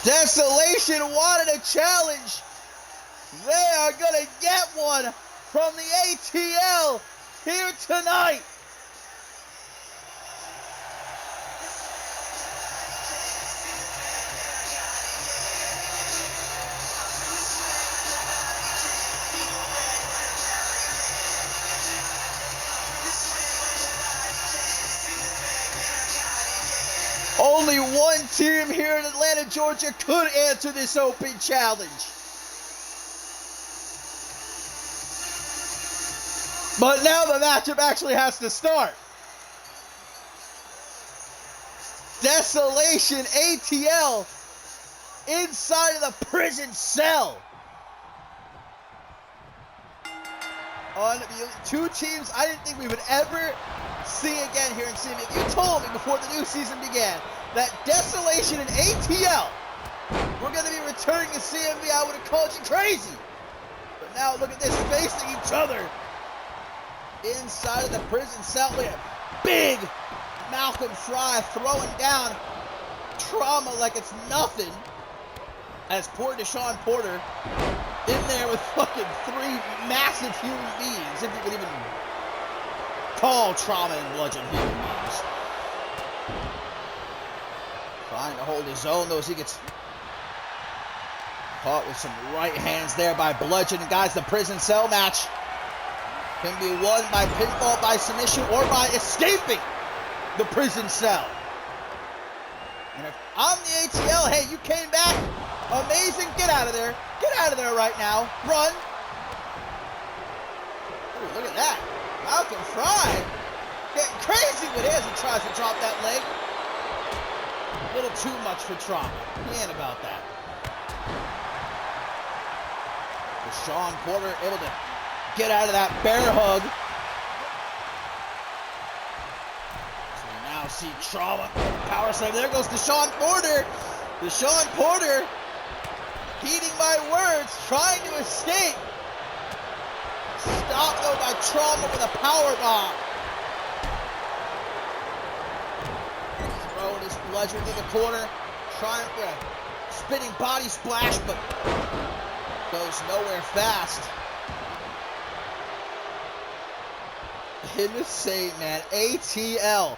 [SPEAKER 2] Desolation wanted a challenge. They are going to get one from the ATL here tonight. Only one team here in Atlanta, Georgia could answer this open challenge. But now the matchup actually has to start. Desolation ATL inside of the prison cell. On two teams I didn't think we would ever see again here in CMV. If you told me before the new season began that Desolation and ATL were going to be returning to CMV, I would have called you crazy. But now look at this, facing each other inside of the prison cell. Look at big Malcolm Fry throwing down Trauma like it's nothing. As poor Deshaun Porter in there with fucking 3 massive human beings, if you could even call Trauma and Bludgeon human beings. Trying to hold his own, though, as he gets caught with some right hands there by Bludgeon. And guys, the prison cell match can be won by pinfall, by submission, or by escaping the prison cell. And if I'm the ATL, hey, you came back, amazing, get out of there. Get out of there right now. Run. Ooh, look at that. Malcolm Fry getting crazy with it as he tries to drop that leg. A little too much for Trauma. He ain't about that. Deshaun Porter able to get out of that bear hug. So we now see Trauma power slam. There goes Deshaun Porter. Deshaun Porter, heeding my words, trying to escape. Stopped though by Trauma with a power bomb. Throwing his Bludgeon to the corner, trying for a spinning body splash, but goes nowhere fast. Insane, man. ATL,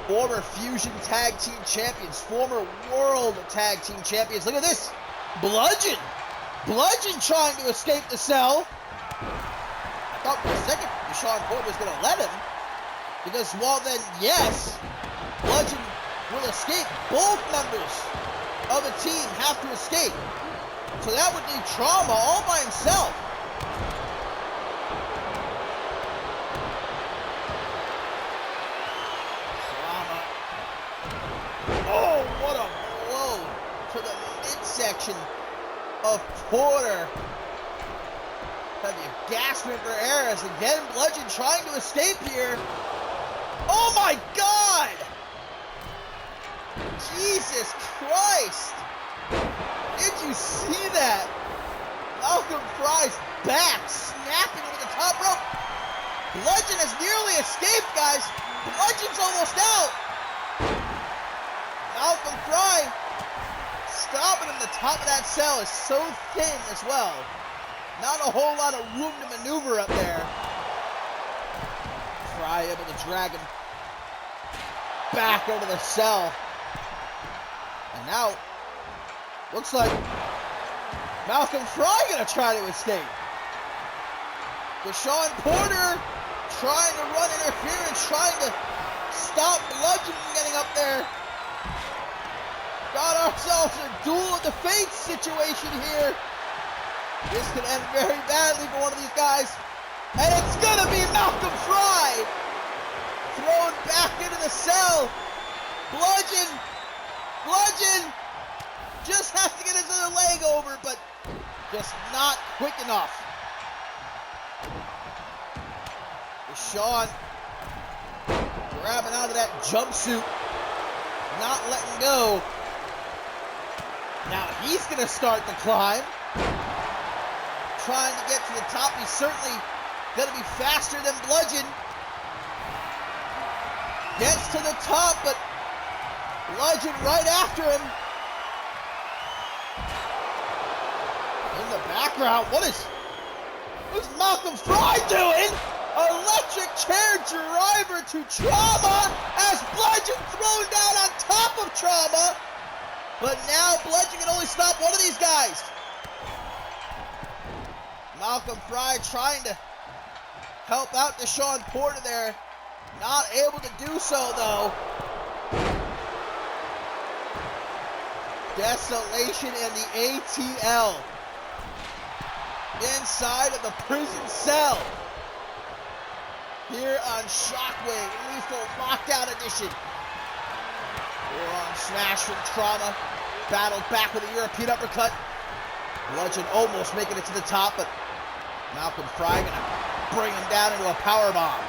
[SPEAKER 2] former Fusion Tag Team Champions, former World Tag Team Champions. Look at this. Bludgeon trying to escape the cell. I thought for a second Deshaun Porter was going to let him. Because, well then, yes, Bludgeon will escape. Both members of a team have to escape. So that would leave Trauma all by himself. Oh, what a blow to the midsection of Porter. Have you gasping for air as again Bludgeon trying to escape here. Oh my God! Jesus Christ! Did you see that? Malcolm Fry's back snapping over the top rope. Bludgeon has nearly escaped, guys. Bludgeon's almost out. Malcolm Fry stopping him. The top of that cell is so thin as well. Not a whole lot of room to maneuver up there. Fry able to drag him back into the cell. And now, looks like Malcolm Fry gonna try to escape. Deshaun Porter trying to run interference, trying to stop Bludgeon from getting up there. Got ourselves a duel of the fates situation here. This could end very badly for one of these guys. And it's gonna be Malcolm Fry thrown back into the cell. Bludgeon just has to get his other leg over, but just not quick enough. Deshaun grabbing out of that jumpsuit, not letting go. Now he's gonna start the climb. Trying to get to the top. He's certainly gonna be faster than Bludgeon. Gets to the top, but Bludgeon right after him. In the background, what's Malcolm Fry doing? Electric chair driver to Trauma as Bludgeon thrown down on top of Trauma. But now Bludgeon can only stop one of these guys. Malcolm Fry trying to help out Deshaun Porter there. Not able to do so though. Desolation and the ATL inside of the prison cell here on Shockwave, Lethal Lockdown Edition. We're on Smash from Trauma. Battled back with a European uppercut. Bludgeon almost making it to the top, but Malcolm Fry gonna bring him down into a powerbomb.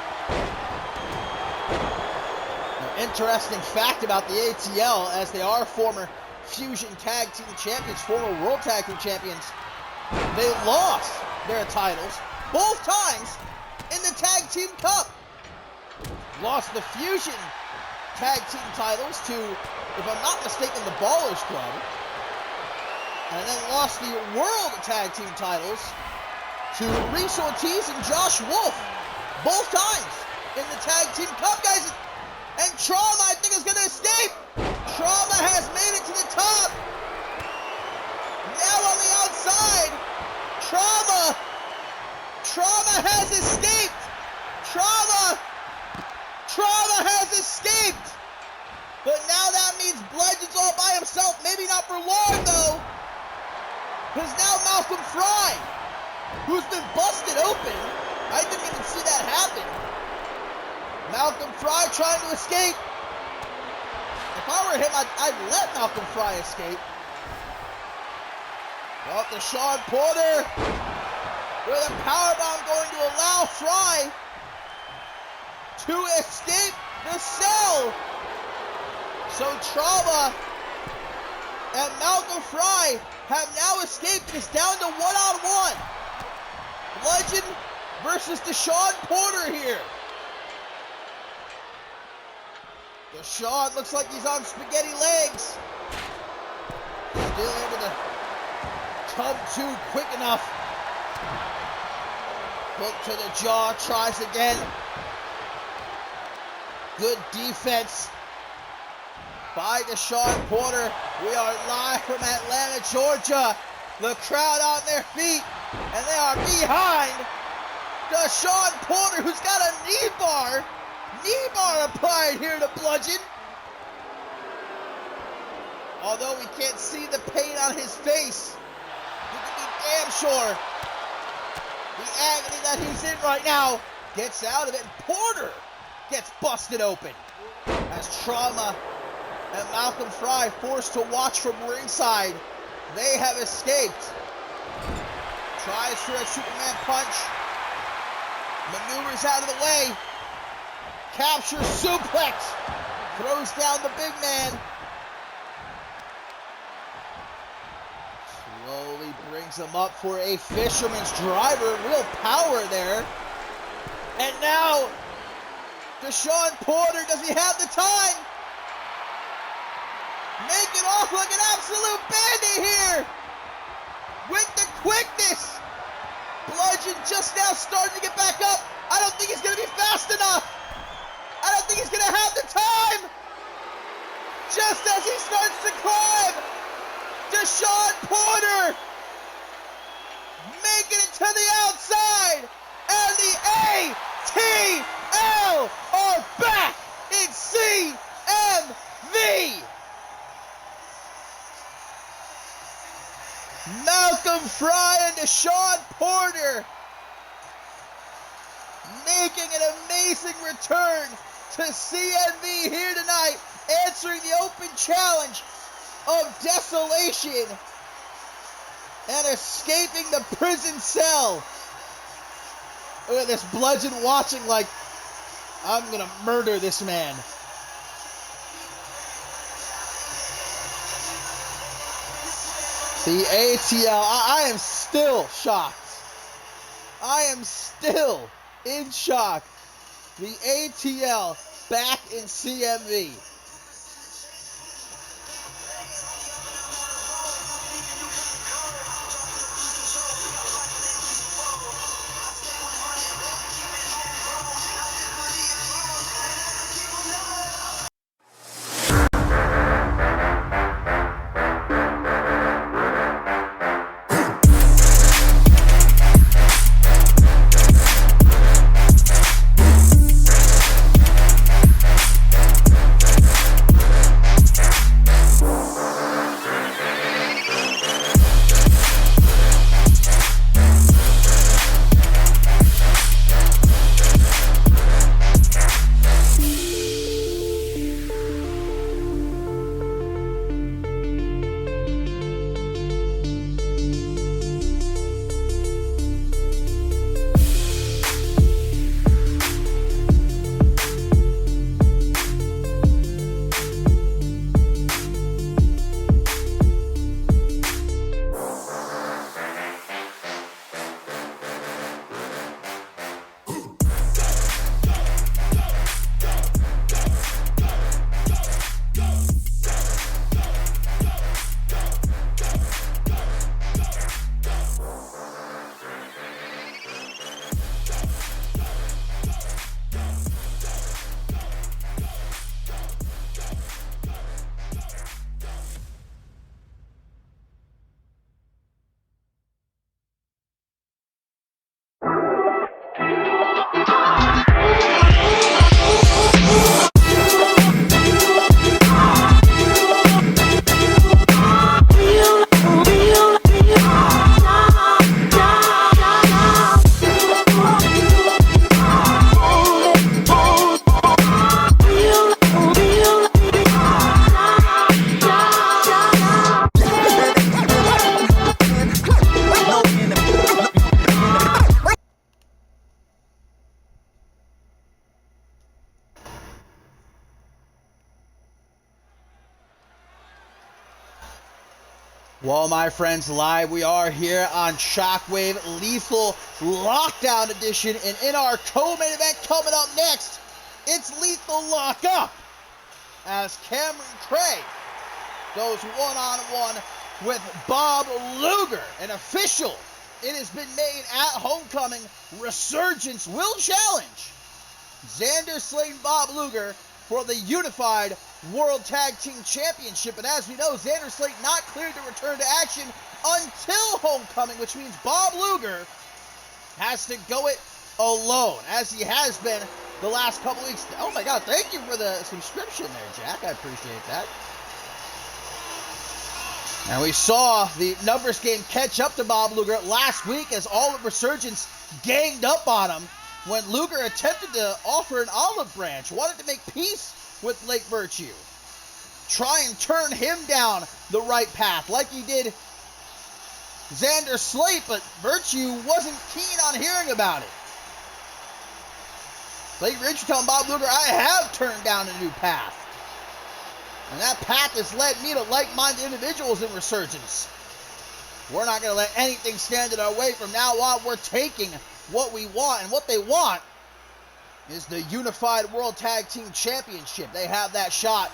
[SPEAKER 2] An interesting fact about the ATL, as they are former Fusion Tag Team Champions, former World Tag Team Champions, they lost their titles both times in the Tag Team Cup. Lost the Fusion Tag Team titles to, if I'm not mistaken, the Ballers Club. And then lost the World Tag Team titles to Reese Ortiz and Josh Wolf. Both times in the Tag Team Cup, guys. And Trauma, I think, is going to escape. Trauma has made it to the top. Now on the outside, Trauma has escaped. Trauma has escaped. But now that means Bludgeon's all by himself. Maybe not for long, though. Because now Malcolm Fry, who's been busted open, I didn't even see that happen. Malcolm Fry trying to escape. If I were him, I'd let Malcolm Fry escape. Well, Deshaun Porter with a powerbomb going to allow Fry to escape the cell. So Trauma and Malcolm Fry have now escaped. It's down to one-on-one. Bludgeon versus Deshaun Porter here. Deshaun looks like he's on spaghetti legs. Still able to come to quick enough. Hook to the jaw, tries again. Good defense by Deshaun Porter. We are live from Atlanta, Georgia. The crowd on their feet, and they are behind Deshaun Porter, who's got a knee bar applied here to Bludgeon. Although we can't see the pain on his face, you can be damn sure the agony that he's in right now. Gets out of it, and Porter gets busted open as Trauma and Malcolm Fry forced to watch from ringside. They have escaped. Tries for a Superman punch. Maneuvers out of the way. Captures suplex. Throws down the big man. Slowly brings him up for a fisherman's driver. Real power there. And now, Deshaun Porter, does he have the time? Make it off like an absolute bandit here. With the quickness. Bludgeon just now starting to get back up. I don't think he's going to be fast enough. I don't think he's going to have the time. Just as he starts to climb, Deshaun Porter making it to the outside. And the ATL are back in CMV. Malcolm Fry and Deshaun Porter making an amazing return to CMV here tonight, answering the open challenge of Desolation and escaping the prison cell. Look at this Bludgeon watching like, I'm gonna murder this man. The ATL, I am still shocked. I am still in shock. The ATL back in CMV. Well, my friends, live we are here on Shockwave Lethal Lockdown Edition, and in our co-main event coming up next, it's Lethal Lockup as Cameron Cray goes one-on-one with Bob Luger, an official. It has been made at Homecoming. Resurgence will challenge Xander Slade and Bob Luger for the Unified World Tag Team Championship. And as we know, Xander Slate not cleared to return to action until Homecoming, which means Bob Luger has to go it alone, as he has been the last couple weeks. Oh my God, thank you for the subscription there, Jack. I appreciate that. And we saw the numbers game catch up to Bob Luger last week as all of Resurgence ganged up on him when Luger attempted to offer an olive branch, wanted to make peace with Lake Virtue. try and turn him down the right path like he did Xander Slate, but Virtue wasn't keen on hearing about it. Blake Richard telling Bob Luger, I have turned down a new path. And that path has led me to like-minded individuals in Resurgence. We're not going to let anything stand in our way from now on. We're taking what we want, and what they want is the Unified World Tag Team Championship. They have that shot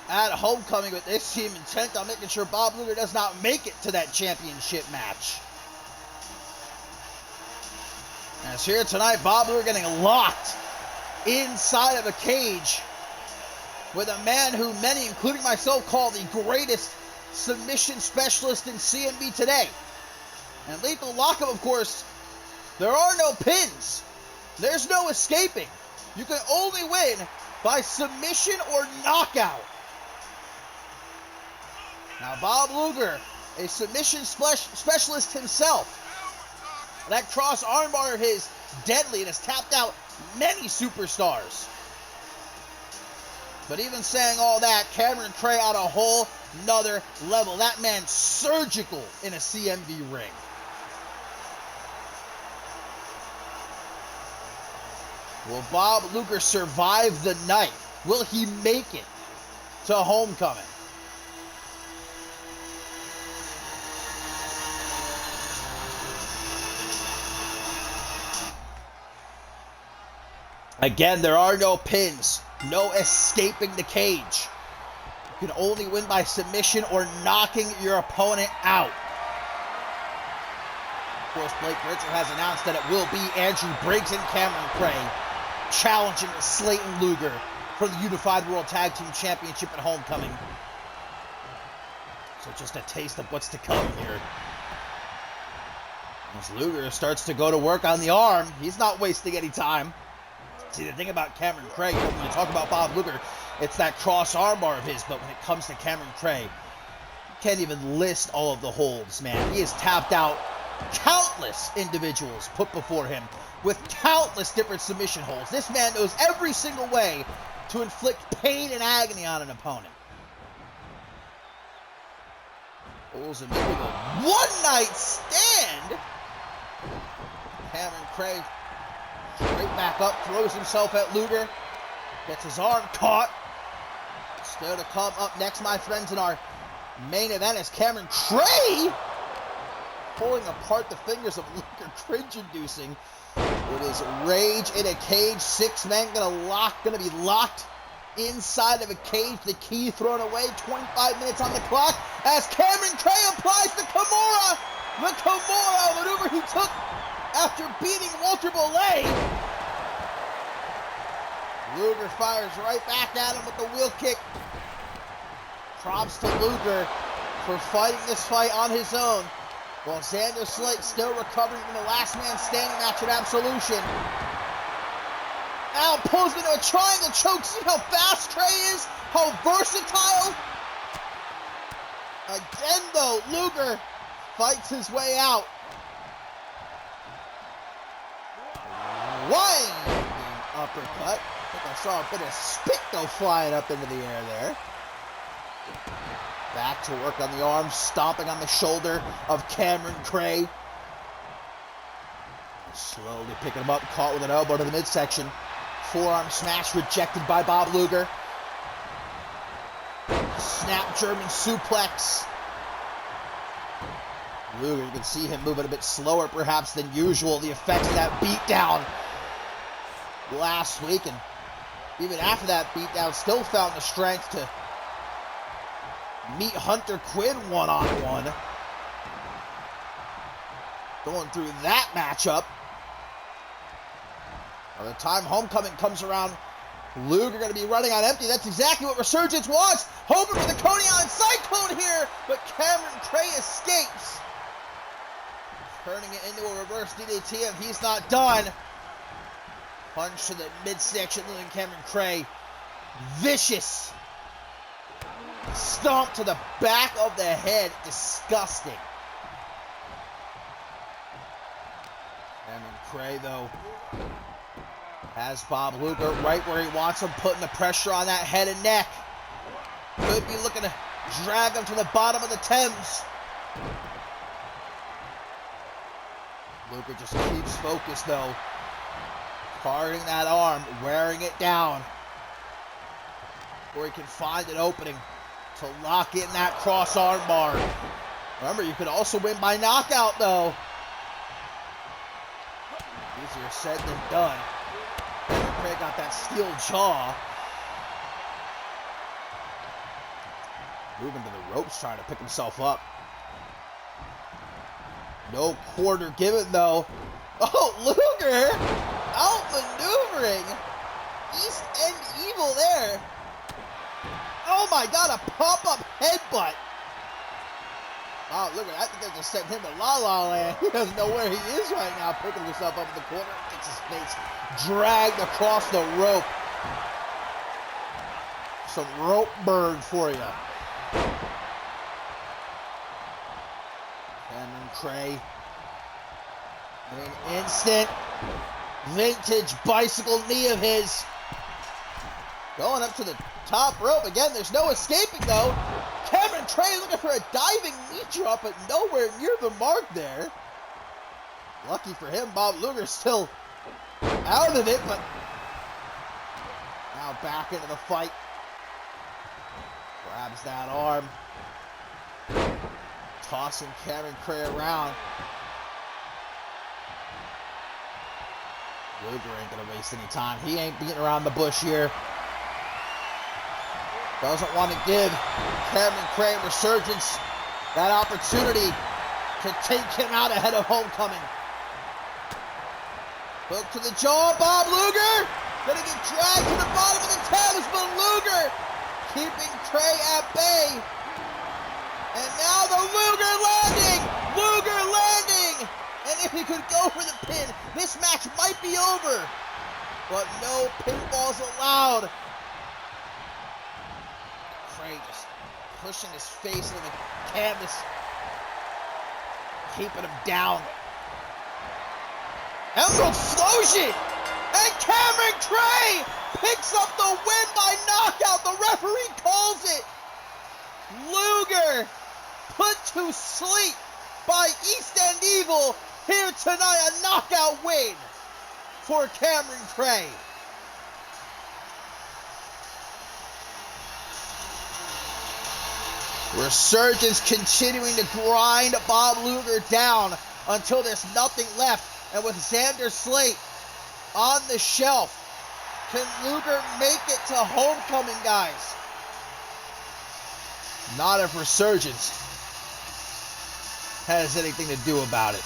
[SPEAKER 2] at Homecoming with this team intent on making sure Bob Luger does not make it to that championship match. As here tonight, Bob Luger getting locked inside of a cage with a man who many, including myself, call the greatest submission specialist in CMV today. And lethal lockup, of course, there are no pins. There's no escaping. You can only win by submission or knockout. Now, Bob Luger, a submission specialist himself. That cross armbar of his, deadly, and has tapped out many superstars. But even saying all that, Cameron Cray on a whole nother level. That man surgical in a CMV ring. Will Bob Luger survive the night? Will he make it to Homecoming? Again, there are no pins, no escaping the cage. You can only win by submission or knocking your opponent out. Of course, Blake Richard has announced that it will be Andrew Briggs and Cameron Cray challenging Slayton Luger for the Unified World Tag Team Championship at Homecoming. So just a taste of what's to come here. As Luger starts to go to work on the arm, he's not wasting any time. See, the thing about Cameron Cray, when you talk about Bob Luger, it's that cross armbar of his, but when it comes to Cameron Cray, you can't even list all of the holds, man. He has tapped out countless individuals put before him with countless different submission holds. This man knows every single way to inflict pain and agony on an opponent. Pulls him into the one-night stand. Cameron Cray straight back up, throws himself at Luger, gets his arm caught. Still to come up next, my friends, in our main event is Cameron Cray pulling apart the fingers of Luger, cringe-inducing. It is Rage in a cage. 6 men gonna be locked inside of a cage. The key thrown away. 25 minutes on the clock as Cameron Cray applies the Kimura. The Kimura maneuver he took after beating Walter Belay. Luger fires right back at him with the wheel kick. Props to Luger for fighting this fight on his own, while Xander Slate still recovering from the last man standing match at Absolution. Now pulls into a triangle choke. See how fast Cray is? How versatile? Again though, Luger fights his way out. Winding uppercut. I think I saw a bit of spit go flying up into the air there. Back to work on the arm, stomping on the shoulder of Cameron Cray. Slowly picking him up, caught with an elbow to the midsection. Forearm smash rejected by Bob Luger. Snap German suplex. Luger, you can see him moving a bit slower perhaps than usual. The effects of that beatdown last week, and even after that beatdown, still found the strength to meet Hunter Quinn one-on-one. Going through that matchup. By the time Homecoming comes around, Luger going to be running on empty. That's exactly what Resurgence wants. Hoping for the Coney Island Cyclone here, but Cameron Cray escapes. Turning it into a reverse DDT, and he's not done. Punch to the midsection, leaving Cameron Cray vicious. Stomp to the back of the head. Disgusting. Cameron Cray, though, has Bob Luger right where he wants him, putting the pressure on that head and neck. Could be looking to drag him to the bottom of the Thames. Luger just keeps focused though. Guarding that arm, wearing it down. Where he can find an opening to lock in that cross arm bar. Remember, you could also win by knockout though. Easier said than done. Craig got that steel jaw. Moving to the ropes, trying to pick himself up. No quarter given though. Oh, Luger outmaneuvering East End Evil there. Oh my God, a pop-up headbutt. Wow, Luger, I think they just sent him to La La Land. He doesn't know where he is right now, picking himself up in the corner. Gets his face dragged across the rope. Some rope burn for you. Cameron Cray. In an instant, vintage bicycle knee of his. Going up to the top rope. Again, there's no escaping though. Cameron Cray looking for a diving knee drop, but nowhere near the mark there. Lucky for him, Bob Luger's still out of it, but now back into the fight. Grabs that arm. Tossing Cameron Cray around. Luger ain't gonna waste any time. He ain't beating around the bush here. Doesn't want to give Cameron Cray Resurgence that opportunity to take him out ahead of Homecoming. Hook to the jaw, Bob Luger. Gonna get dragged to the bottom of the Thames, but Luger keeping Cray at bay. And now the Luger landing! Luger landing! And if he could go for the pin, this match might be over. But no pinfalls allowed. Cray just pushing his face into the canvas. Keeping him down. Emerald Explosion! And Cameron Cray picks up the win by knockout. The referee calls it. Luger put to sleep by East End Evil here tonight. A knockout win for Cameron Cray. Resurgence continuing to grind Bob Luger down until there's nothing left. And with Xander Slate on the shelf, can Luger make it to Homecoming, guys? Not if Resurgence has anything to do about it.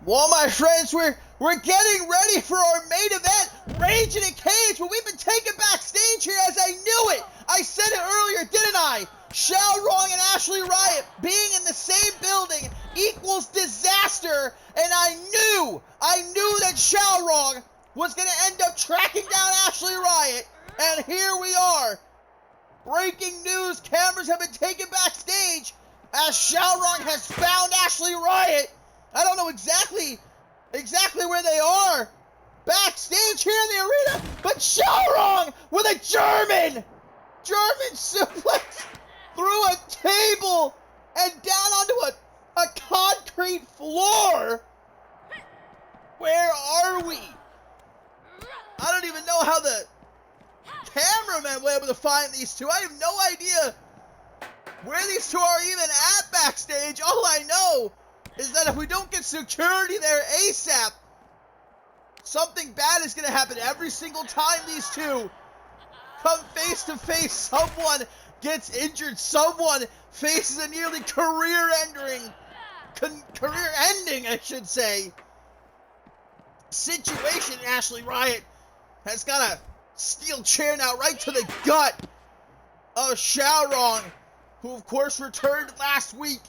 [SPEAKER 2] Well, my friends, we're getting ready for our main event, Rage in a Cage, but we've been taken backstage here as I knew it. I said it earlier, didn't I? Shao Rong and Ashley Riot being in the same building equals disaster, and I knew that Shao Rong was going to end up tracking down Ashley Riot, and here we are. Breaking news, cameras have been taken backstage as Xiaorong has found Ashley Riot. I don't know exactly where they are backstage here in the arena, but Xiaorong with a German suplex through a table and down onto a concrete floor. Where are we? I don't even know how the cameraman was able to find these two. I have no idea where these two are even at backstage. All I know is that if we don't get security there ASAP, something bad is going to happen every single time these two come face to face. Someone gets injured. Someone faces a nearly career-ending, I should say, situation. Ashley Riot has got a steel chair now right to the gut of Xiaorong, who of course returned last week.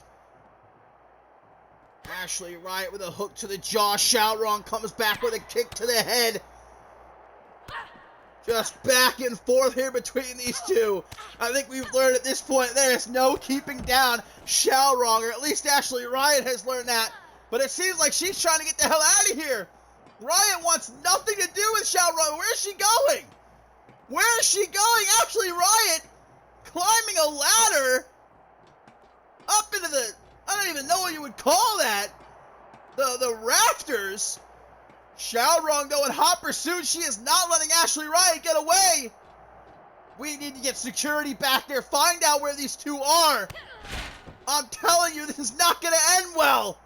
[SPEAKER 2] Ashley Riot with a hook to the jaw. Xiaorong comes back with a kick to the head. Just back and forth here between these two. I think we've learned at this point there's no keeping down Xiaorong, or at least Ashley Riot has learned that. But it seems like she's trying to get the hell out of here. Riot wants nothing to do with Xiaorong. Where is she going? Where is she going? Ashley Riot climbing a ladder up into the, I don't even know what you would call that, the rafters. Xiaorong, though, in hot pursuit. She is not letting Ashley Riot get away. We need to get security back there. Find out where these two are. I'm telling you, this is not going to end well.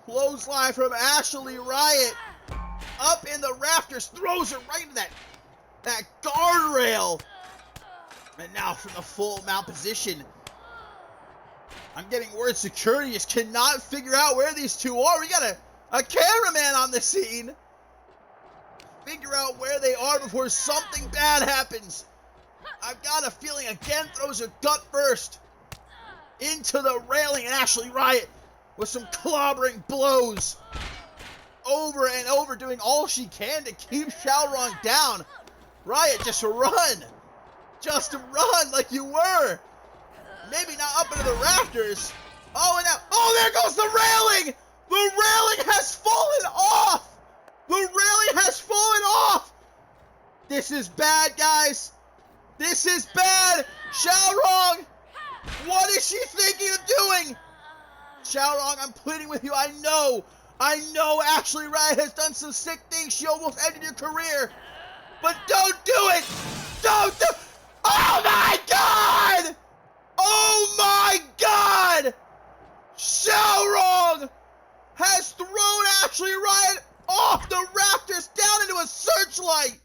[SPEAKER 2] Clothesline from Ashley Riot. Up in the rafters. Throws her right into that guardrail. And now from the full mount position. I'm getting word security just cannot figure out where these two are. We got a cameraman on the scene. Figure out where they are before something bad happens. I've got a feeling again throws her gut first into the railing, and Ashley Riot with some clobbering blows over and over, doing all she can to keep Xiaorong down. Riot, just run. Just run like you were. Maybe not up into the rafters. Oh, and now, oh, there goes the railing. The railing has fallen off! The railing has fallen off! This is bad, guys. This is bad. Xiaorong, what is she thinking of doing? Xiaorong, I'm pleading with you. I know Ashley Riot has done some sick things. She almost ended your career. But don't do it! Don't do. Oh my God! Oh my God! Xiaorong has thrown Ashley Riot off the rafters down into a searchlight.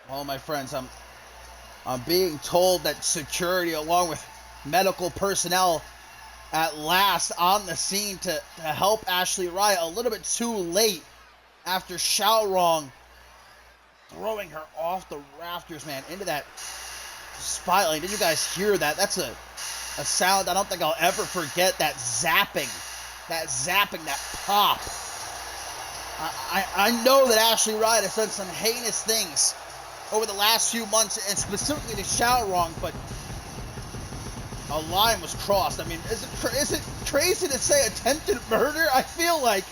[SPEAKER 2] Well, my friends, I'm being told that security, along with medical personnel, at last on the scene to help Ashley Riot a little bit too late after Xiaorong throwing her off the rafters, man, into that spotlight. Did you guys hear that? That's a sound I don't think I'll ever forget. That zapping, that pop. I know that Ashley Riot has done some heinous things over the last few months, and specifically to Xiaorong, but a line was crossed. I mean, is it crazy to say attempted murder? I feel like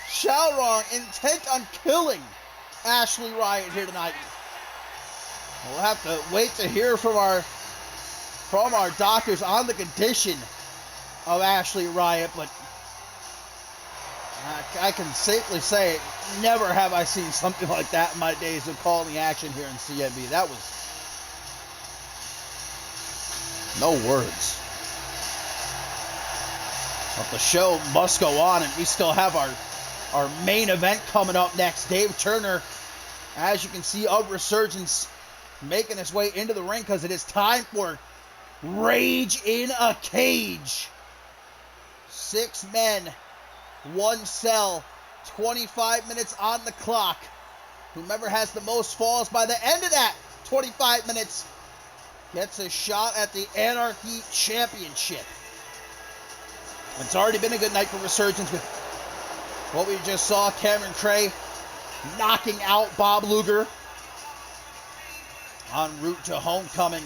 [SPEAKER 2] Xiaorong intent on killing Ashley Riot here tonight. We'll have to wait to hear from our doctors on the condition of Ashley Riot, but I can safely say never have I seen something like that in my days of calling action here in CMV. That was no words. But the show must go on, and we still have our main event coming up next. Dave Turner, as you can see, of Resurgence, making his way into the ring because it is time for Rage in a Cage. 6 men, 1 cell, 25 minutes on the clock. Whomever has the most falls by the end of that 25 minutes gets a shot at the Anarchy Championship. It's already been a good night for Resurgence with what we just saw. Cameron Cray knocking out Bob Luger en route to homecoming.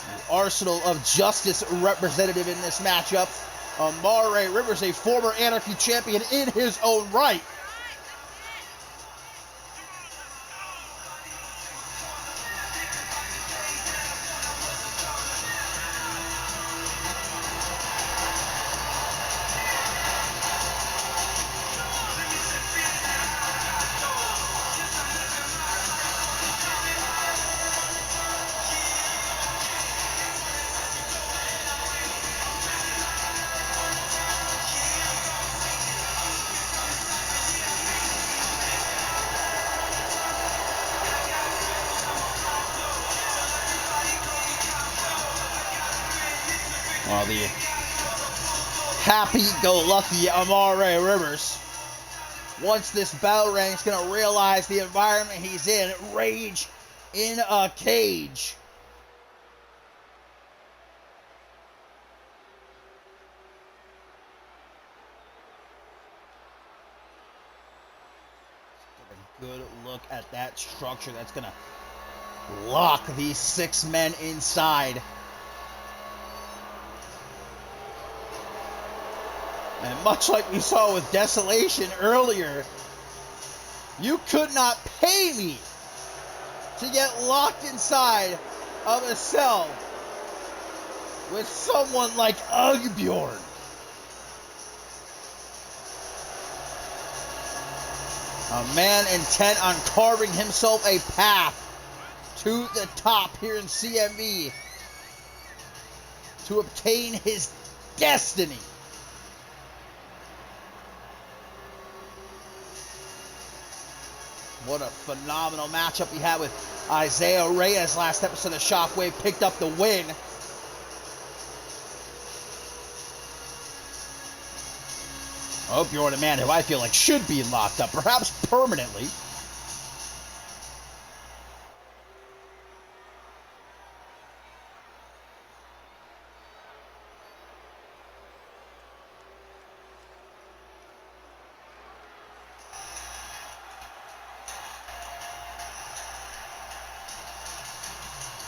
[SPEAKER 2] The Arsenal of Justice representative in this matchup, Amare Rivers, a former Anarchy champion in his own right. Well, the happy-go-lucky Amare Rivers, once this bell rings, going to realize the environment he's in. Rage in a Cage. Get a good look at that structure that's going to lock these 6 men inside. And much like we saw with Desolation earlier, you could not pay me to get locked inside of a cell with someone like Ugbjorn. A man intent on carving himself a path to the top here in CMV to obtain his destiny. What a phenomenal matchup he had with Isaiah Reyes last episode of Shockwave. Picked up the win. I hope you're a man who I feel like should be locked up, perhaps permanently.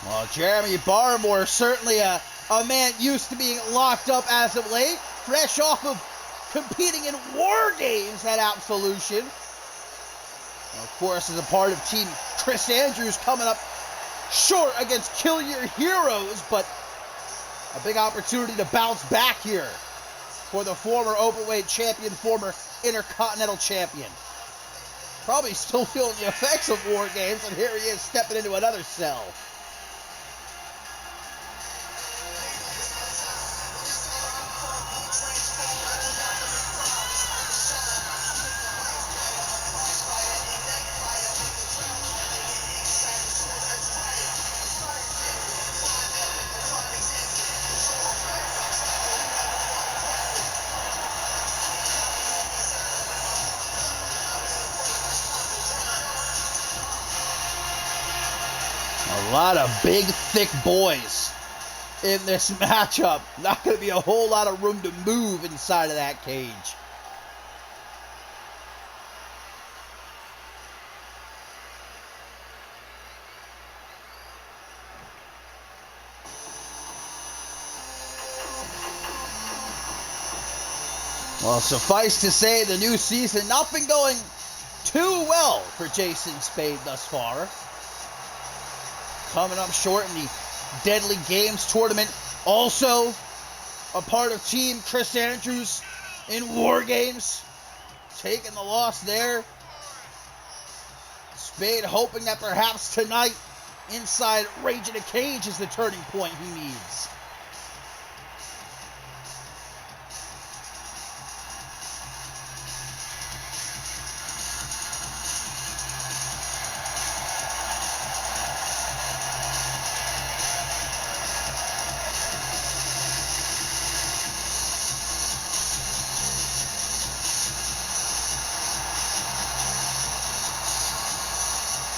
[SPEAKER 2] Well, Jeremy Barmore, certainly a man used to being locked up as of late, fresh off of competing in War Games at Absolution. Of course, as a part of Team Chris Andrews, coming up short against Kill Your Heroes, but a big opportunity to bounce back here for the former openweight champion, former Intercontinental champion. Probably still feeling the effects of War Games, and here he is stepping into another cell. A lot of big, thick boys in this matchup. Not going to be a whole lot of room to move inside of that cage. Well, suffice to say, the new season not been going too well for Jason Spade thus far. Coming up short in the Deadly Games tournament. Also a part of Team Chris Andrews in War Games. Taking the loss there. Spade hoping that perhaps tonight inside Rage in a Cage is the turning point he needs.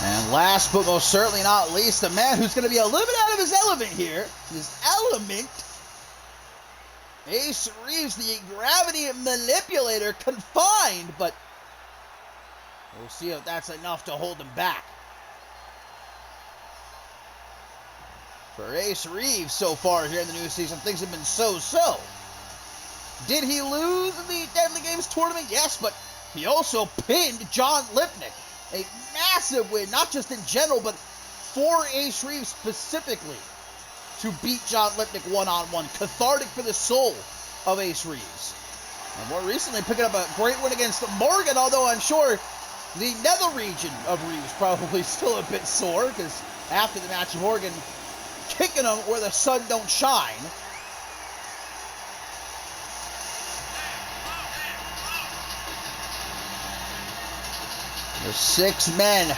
[SPEAKER 2] And last but most certainly not least, the man who's going to be a little bit out of his element here. His element. Ace Reeves, the gravity manipulator, confined, but we'll see if that's enough to hold him back. For Ace Reeves so far here in the new season, things have been so-so. Did he lose in the Deadly Games tournament? Yes, but he also pinned John Lipnick. A massive win, not just in general, but for Ace Reeves specifically, to beat John Lipnick one-on-one. Cathartic for the soul of Ace Reeves. And more recently, picking up a great win against Morgan, although I'm sure the nether region of Reeves probably still a bit sore, because after the match, Morgan kicking him where the sun don't shine. There's 6 men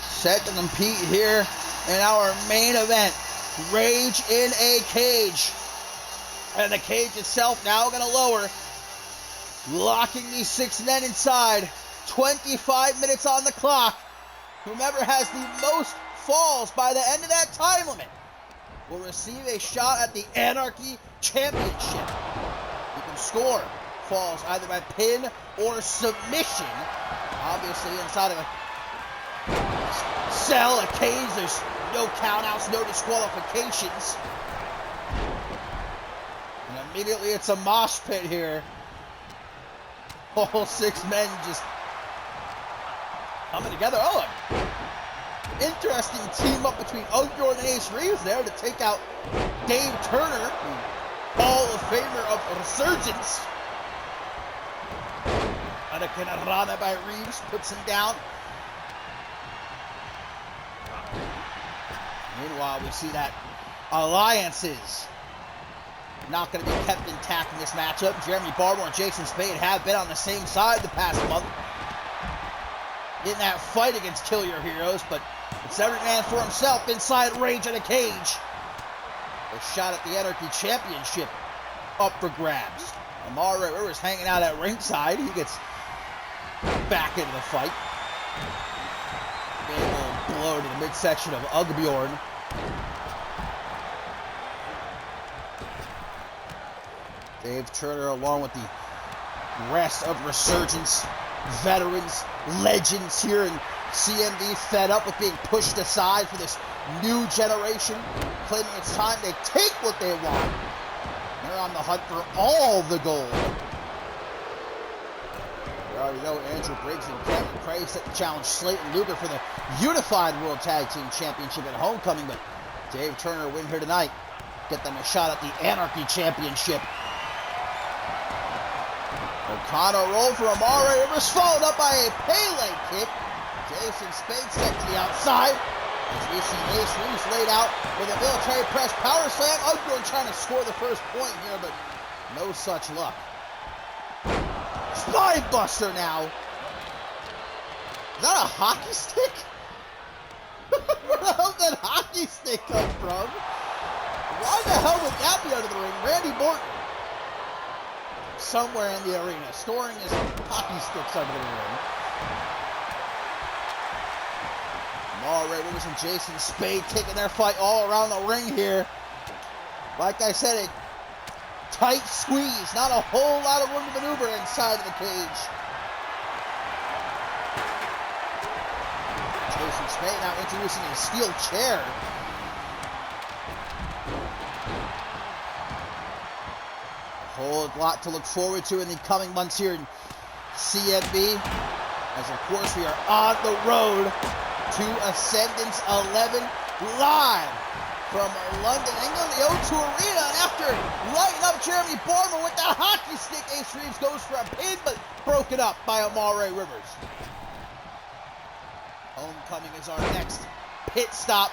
[SPEAKER 2] set to compete here in our main event. Rage in a Cage. And the cage itself now going to lower. Locking these 6 men inside. 25 minutes on the clock. Whomever has the most falls by the end of that time limit will receive a shot at the Anarchy Championship. You can score falls either by pin or submission. Obviously inside of a cell, a cage, there's no countouts, no disqualifications. And immediately it's a mosh pit here. All 6 men just coming together. Oh, interesting team up between Ugbjorn and Ace Reeves there to take out Dave Turner, Hall of Famer of Resurgence. Hurricanrana by Reeves puts him down. Meanwhile, we see that alliances not going to be kept intact in this matchup. Jeremy Barber and Jason Spade have been on the same side the past month in that fight against Kill Your Heroes, but it's every man for himself inside Rage in a Cage. A shot at the Anarchy Championship up for grabs. Amara Rivers hanging out at ringside. He gets back into the fight. Big old blow to the midsection of Ugbjorn. Dave Turner, along with the rest of Resurgence veterans, legends here in CMV, fed up with being pushed aside for this new generation, claiming it's time they take what they want. They're on the hunt for all the gold. We already know Andrew Briggs and Cameron Cray set to challenge Slayton Luger for the Unified World Tag Team Championship at Homecoming, but Dave Turner win here tonight. Get them a shot at the Anarchy Championship. O'Connor roll for Amara Rivers, followed up by a Pele kick. Jason Spade set to the outside. As we see Ace Reeves laid out with a military press power slam. Ugbjorn trying to score the first point here, but no such luck. Spine buster now. Is that a hockey stick? Where the hell did that hockey stick come from? Why the hell would that be under the ring? Randy Morton, somewhere in the arena, storing his hockey sticks under the ring. Ray Rivers and Jason Spade taking their fight all around the ring here. Like I said, a tight squeeze, not a whole lot of room to maneuver inside of the cage. Jason Spade now introducing a steel chair. A whole lot to look forward to in the coming months here in CMV. As of course we are on the road to Ascendance 11 live from London, England, the O2 Arena. And after lighting up Jeremy Barber with that hockey stick, Ace Reeves goes for a pin, but broken up by Ray Rivers. Homecoming is our next pit stop.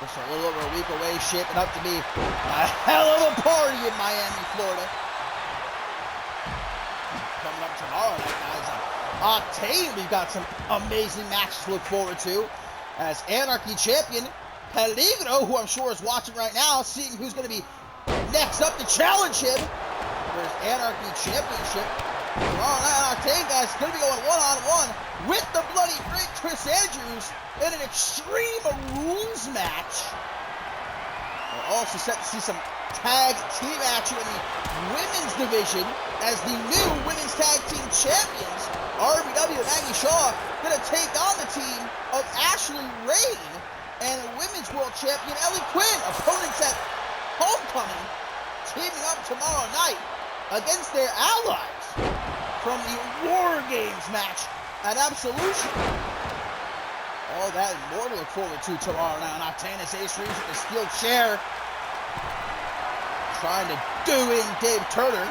[SPEAKER 2] Just a little over a week away, shaping up to be a hell of a party in Miami, Florida. Coming up tomorrow night, guys, Octane, we've got some amazing matches to look forward to. As Anarchy champion Peligro, who I'm sure is watching right now, seeing who's going to be next up to challenge him for his Anarchy championship. Tomorrow night on Octane, guys, going to be going one-on-one with the bloody great Chris Andrews in an Extreme Rules match. We're also set to see some tag team action in the women's division as the new women's tag team champions, RBW and Maggie Shaw, going to take on the team of Ashley Rain and women's world champion Ellie Quinn. Opponents at Homecoming teaming up tomorrow night against their allies from the War Games match at Absolution. All that and more to look forward to tomorrow night on Octane as Ace Reeves with the steel chair, trying to do in Dave Turner.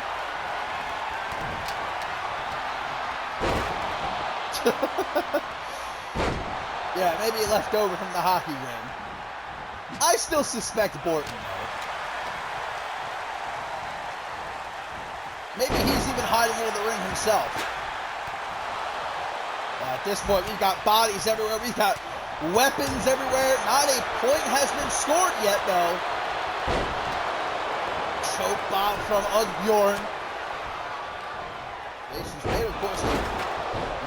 [SPEAKER 2] Yeah, maybe left over from the hockey game. I still suspect Borton, though. Maybe he's even hiding under the ring himself. At this point, we've got bodies everywhere. We've got weapons everywhere. Not a point has been scored yet, though. Choke bomb from Bjorn. Jason's made, of course, the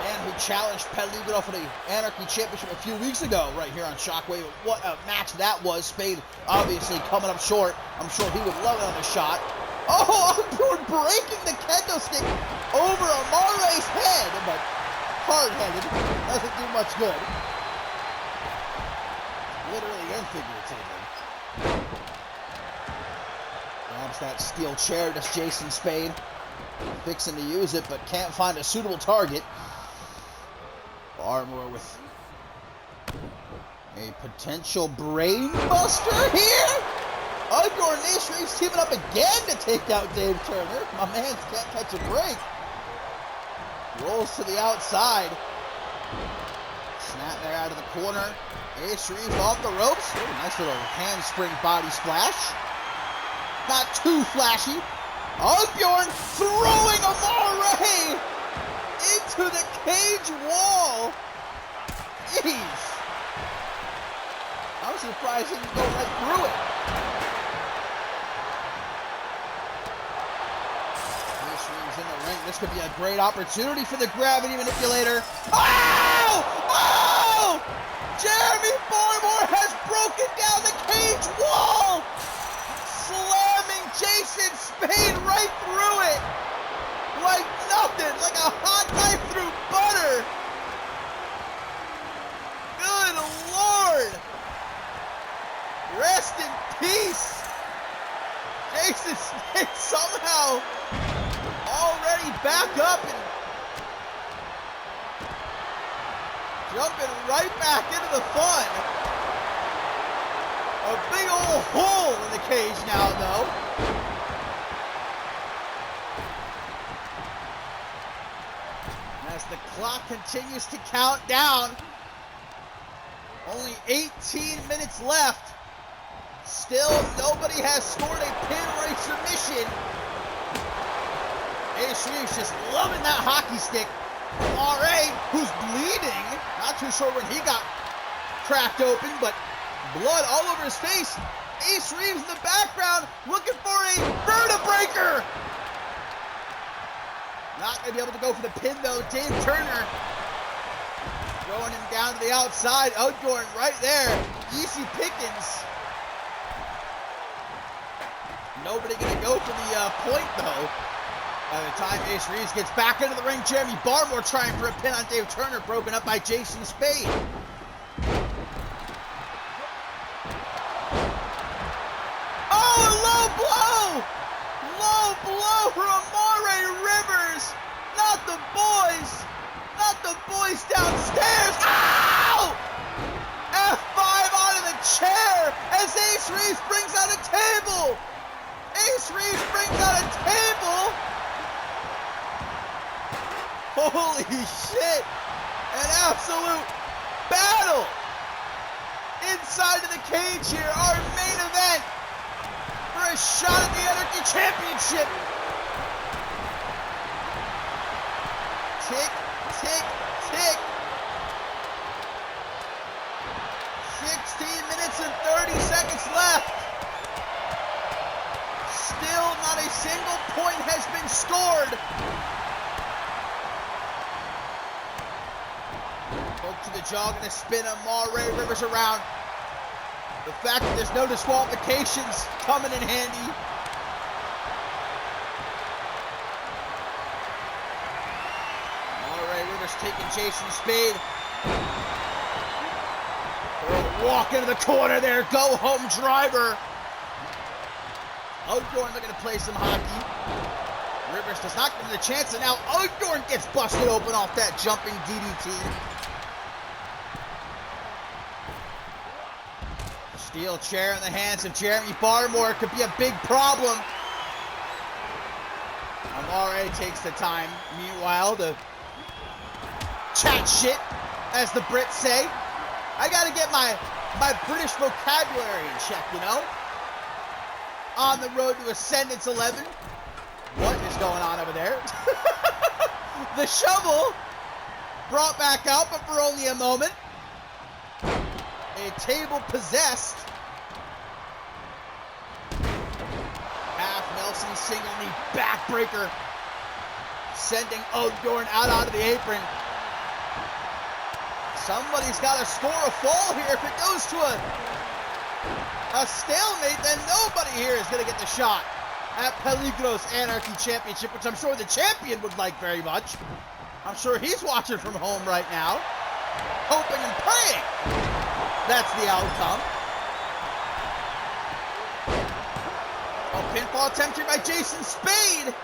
[SPEAKER 2] man who challenged Peligro for the Anarchy Championship a few weeks ago right here on Shockwave. What a match that was. Spade obviously coming up short. I'm sure he would love another shot. Oh, Bjorn breaking the kendo stick over Amare's head, but hard-headed. Doesn't do much good. Literally and figuratively. Grabs that steel chair, does Jason Spade. Fixing to use it, but can't find a suitable target. Barmore with a potential brain buster here. Bjorn and Ace Reeves teaming up again to take out Dave Turner. My man can't catch a break. Rolls to the outside. Snap there out of the corner. Ace Reeves off the ropes. Ooh, nice little handspring body splash. Not too flashy. Bjorn throwing Amare into the cage wall. Jeez. I'm surprised he didn't go right through it. Ace Reeves in the ring. This could be a great opportunity for the gravity manipulator. Oh! Oh! Jeremy Barmore has broken down the cage wall! Slamming Jason Spade right through it! Like nothing! Like a hot knife through butter! Good Lord! Rest in peace! Jason Spade somehow already back up and jumping right back into the fun. A big old hole in the cage now, though. As the clock continues to count down, only 18 minutes left. Still, nobody has scored a pin or a submission. Ace Reeves just loving that hockey stick. R.A., who's bleeding. Not too sure when he got cracked open, but blood all over his face. Ace Reeves in the background looking for a vertebreaker. Not going to be able to go for the pin, though. Dave Turner Throwing him down to the outside. Outdoor right there. Easy pickings. Nobody going to go for the point, though. By the time Ace Reeves gets back into the ring, Jeremy Barmore trying for a pin on Dave Turner, broken up by Jason Spade. Oh, a low blow! Low blow for Amare Rivers! Not the boys! Not the boys downstairs! Ow! F5 onto the chair as Ace Reeves brings out a table! Ace Reeves brings out a table! Holy shit! An absolute battle! Inside of the cage here, our main event for a shot at the Anarchy Championship. Tick, tick, tick. 16 minutes and 30 seconds left. Still not a single point has been scored. Hook to the jaw, gonna spin Amare Rivers around. The fact that there's no disqualifications coming in handy. Amare Rivers taking Jason Spade. They'll walk into the corner there, go home driver. Outdoor looking to play some hockey. Rivers does not give him the chance, and now Outdoor gets busted open off that jumping DDT. Steel chair in the hands of Jeremy Barmore could be a big problem. Amare takes the time, meanwhile, to chat shit, as the Brits say. I gotta get my British vocabulary in check, you know? On the road to Ascendance 11. What is going on over there? The shovel brought back out, but for only a moment. A table possessed. Half Nelson single knee backbreaker, sending Outdoor out onto the apron. Somebody's got to score a fall here. If it goes to a stalemate, then nobody here is going to get the shot at Peligros Anarchy Championship, which I'm sure the champion would like very much. I'm sure he's watching from home right now, hoping and praying that's the outcome. A pinfall attempt here by Jason Spade.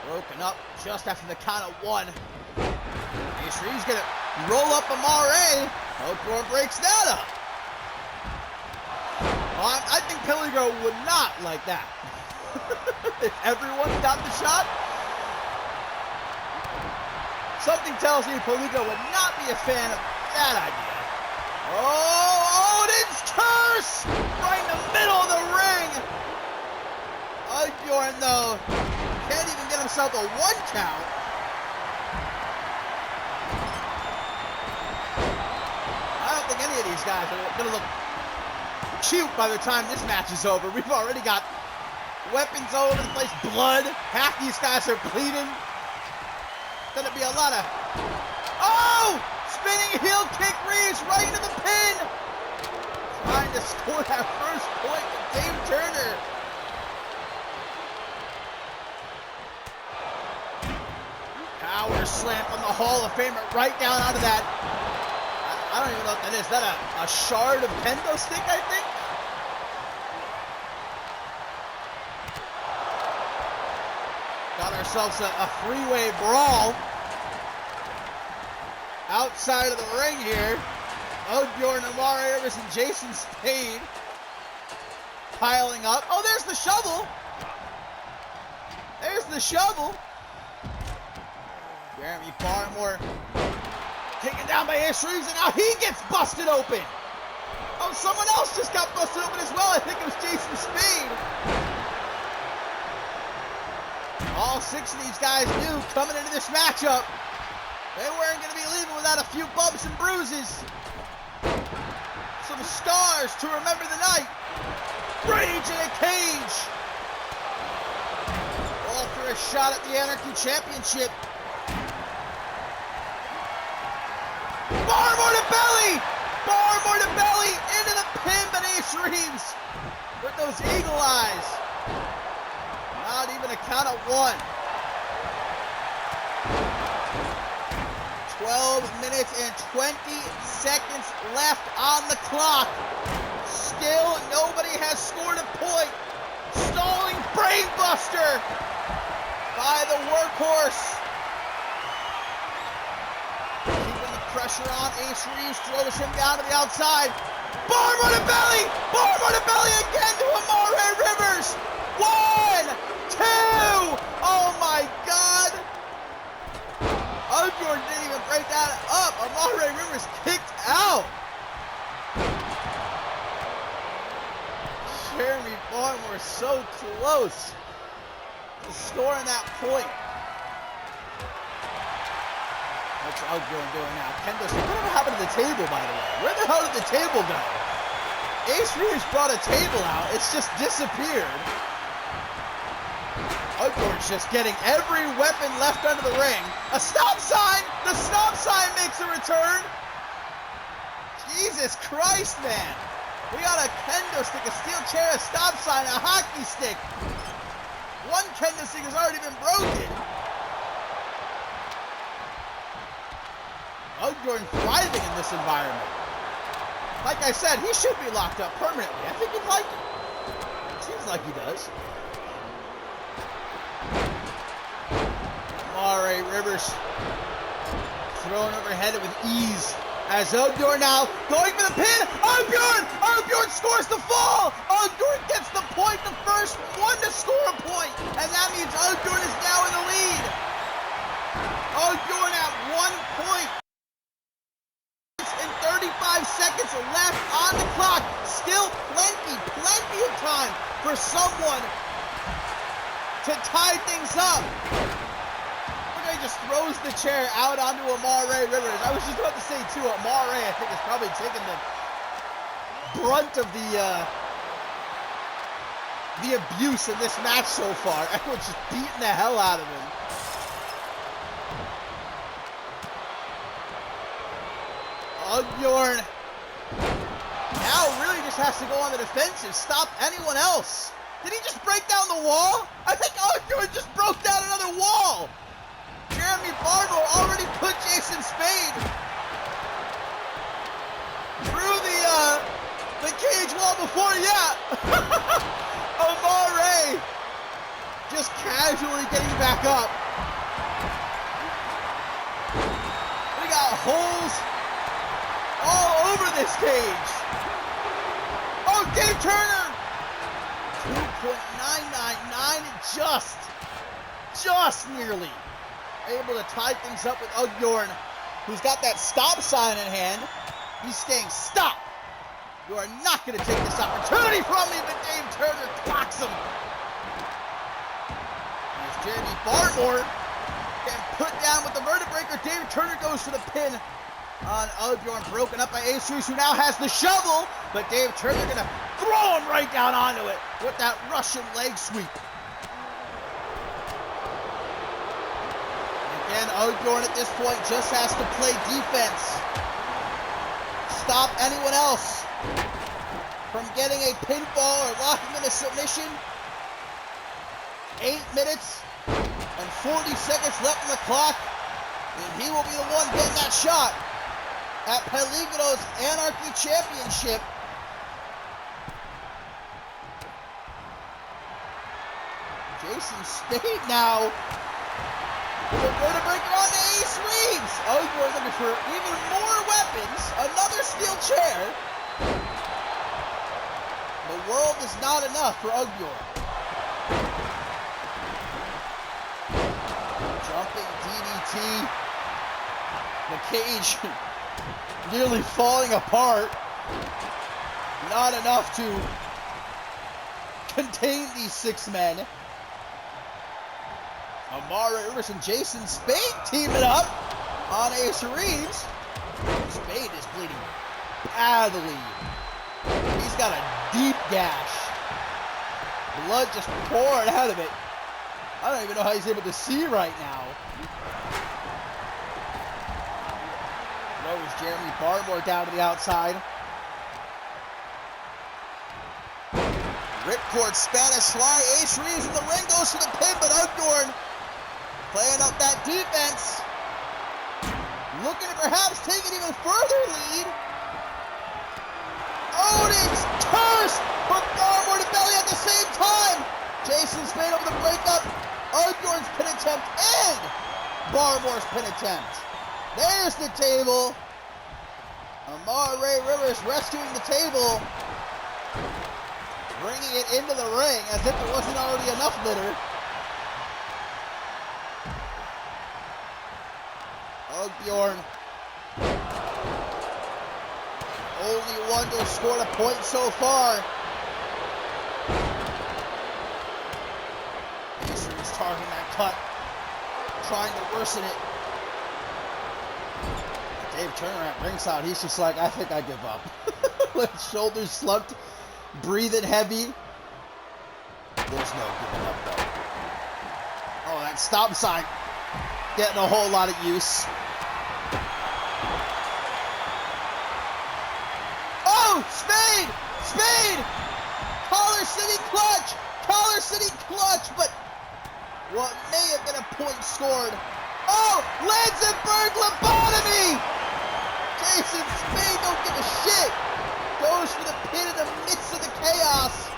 [SPEAKER 2] Broken up just after the count of one. Ace Reeves gonna roll up Amare. Outdoor breaks that up. Well, I think Peligro would not like that. If everyone got the shot, something tells me Peligro would not be a fan of that idea. Oh, Odin's curse! Right in the middle of the ring! Bjorn, though, can't even get himself a one count. I don't think any of these guys are going to look cute by the time this match is over. We've already got weapons all over the place, blood. Half these guys are bleeding. Going to be a lot of... Oh! Spinning heel kick Reeves right into the pin. Trying to score that first point with Dave Turner. Power slam from the Hall of Famer right down out of that. I don't even know what that is. Is that a shard of kendo stick, I think? Got ourselves a three-way brawl. Outside of the ring here, Bjorn, Amare Rivers, and Jason Spade piling up. Oh, there's the shovel. There's the shovel. Jeremy Barmore taken down by Ace Reeves, and now he gets busted open. Oh, someone else just got busted open as well. I think it was Jason Spade. All six of these guys knew coming into this matchup they weren't going to be leaving without a few bumps and bruises. Some scars to remember the night. Rage in a cage. All for a shot at the Anarchy Championship. to belly! Barmore to belly! Into the pin, but Ace Reeves with those eagle eyes. Not even a count of one. 12 minutes and 20 seconds left on the clock. Still nobody has scored a point. Stalling brainbuster by the workhorse. Keeping the pressure on. Ace Reeves throws him down to the outside. Barmore to belly! Barmore to belly again to Amare Rivers! 1, 2! Oh my God! Oakjord didn't even break that up. Amare Rivers kicked out. Jeremy Barmore so close to scoring that point. What's Oakjord doing now? Kendo, whatever happened to the table, by the way? Where the hell did the table go? Ace Reeves brought a table out. It's just disappeared. Oakjord's just getting every weapon left under the ring. A stop sign! The stop sign makes a return! Jesus Christ, man! We got a kendo stick, a steel chair, a stop sign, a hockey stick. One kendo stick has already been broken. Oakjord thriving in this environment. Like I said, he should be locked up permanently. I think he'd like it. Seems like he does. Amare Rivers thrown overhead with ease. As Oakjord now going for the pin. Oakjord scores the fall. Oakjord gets the point, the first one to score a point. And that means Oakjord is now in the lead. Oakjord at 1 point. And 35 seconds left on the clock. Still plenty of time for someone to tie things up. He just throws the chair out onto Amare Rivers. I was just about to say, too, Amare, I think, has probably taken the brunt of the abuse in this match so far. Everyone's just beating the hell out of him. Oakjord now really just has to go on the defensive, stop anyone else. Did he just break down the wall? I think Oakjord just broke down another wall. Jeremy Barmore already put Jason Spade through the cage wall before, yeah. Amare just casually getting back up. We got holes all over this cage. Oh, Dave Turner. 2.999, just nearly able to tie things up with Oakjord, who's got that stop sign in hand. He's saying, stop! You are not going to take this opportunity from me, but Dave Turner clocks him. As Jeremy Barmore getting put down with the vertebreaker, Dave Turner goes for the pin on Oakjord, broken up by Ace Reeves, who now has the shovel, but Dave Turner going to throw him right down onto it with that Russian leg sweep. And Oakjord at this point just has to play defense. Stop anyone else from getting a pinfall or locking in a submission. 8 minutes and 40 seconds left on the clock. And he will be the one getting that shot at Pellegrino's Anarchy Championship. Jason Spade now. The vertebreaker on to Ace Reeves. Oakjord looking for even more weapons. Another steel chair. The world is not enough for Oakjord. Jumping DDT. The cage nearly falling apart. Not enough to contain these 6 men. Amare Rivers and Jason Spade teaming up on Ace Reeves. Spade is bleeding badly. He's got a deep gash. Blood just pouring out of it. I don't even know how he's able to see right now. Throws Jeremy Barmore down to the outside. Ripcord Spanish fly. Ace Reeves in the ring, goes for the pin, but Ugdorn playing up that defense. Looking to perhaps take an even further lead. Otis curse from Barmore to belly at the same time. Jason Spade over the breakup. Ugdorn's pin attempt and Barmore's pin attempt. There's the table. Amar Ray Rivers rescuing the table. Bringing it into the ring as if there wasn't already enough litter. Ugdorn, only one to have scored a point so far. He's targeting that cut, trying to worsen it. Dave Turner at ringside, he's just like, I think I give up. With shoulders slumped, breathing heavy. There's no giving up though. Oh, that stop sign getting a whole lot of use. Oh, Spade! Spade! Collar City clutch! Collar City clutch, but what may have been a point scored. Oh, Lansenberg lobotomy! Jason Spade don't give a shit. Goes for the pin in the midst of the chaos.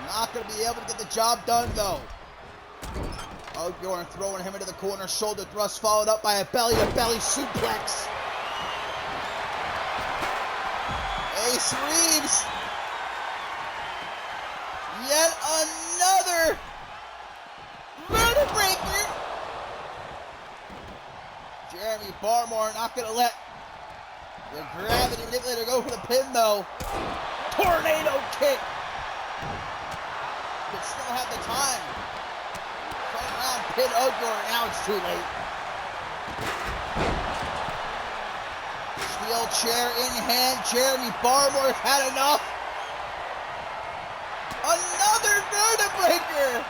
[SPEAKER 2] Not going to be able to get the job done though. Ugdorn throwing him into the corner, shoulder thrust followed up by a belly-to-belly suplex. Ace Reeves. Yet another vertebreaker. Jeremy Barmore not going to let the gravity manipulator go for the pin though. Tornado kick. But still have the time. Turn around, pin Ugdorn. Now it's too late. Steel chair in hand. Jeremy Barmore had enough. Another vertebreaker.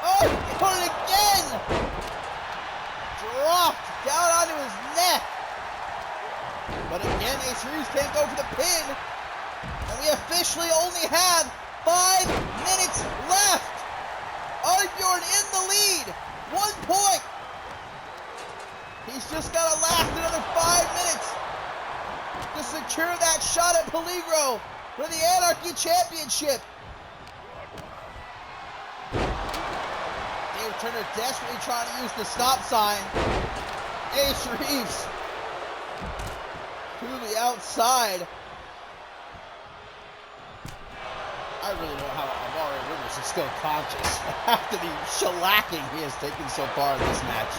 [SPEAKER 2] Ugdorn again. Dropped down onto his neck. But again, Ace Reeves can't go for the pin. And we officially only have 5 minutes left. Ugdorn in the lead. 1 point. He's just got to last another 5 minutes to secure that shot at Peligro for the Anarchy Championship. Dave Turner desperately trying to use the stop sign. Ace Reeves to the outside. I really don't know how Amari Rivers is still conscious after the shellacking he has taken so far in this match.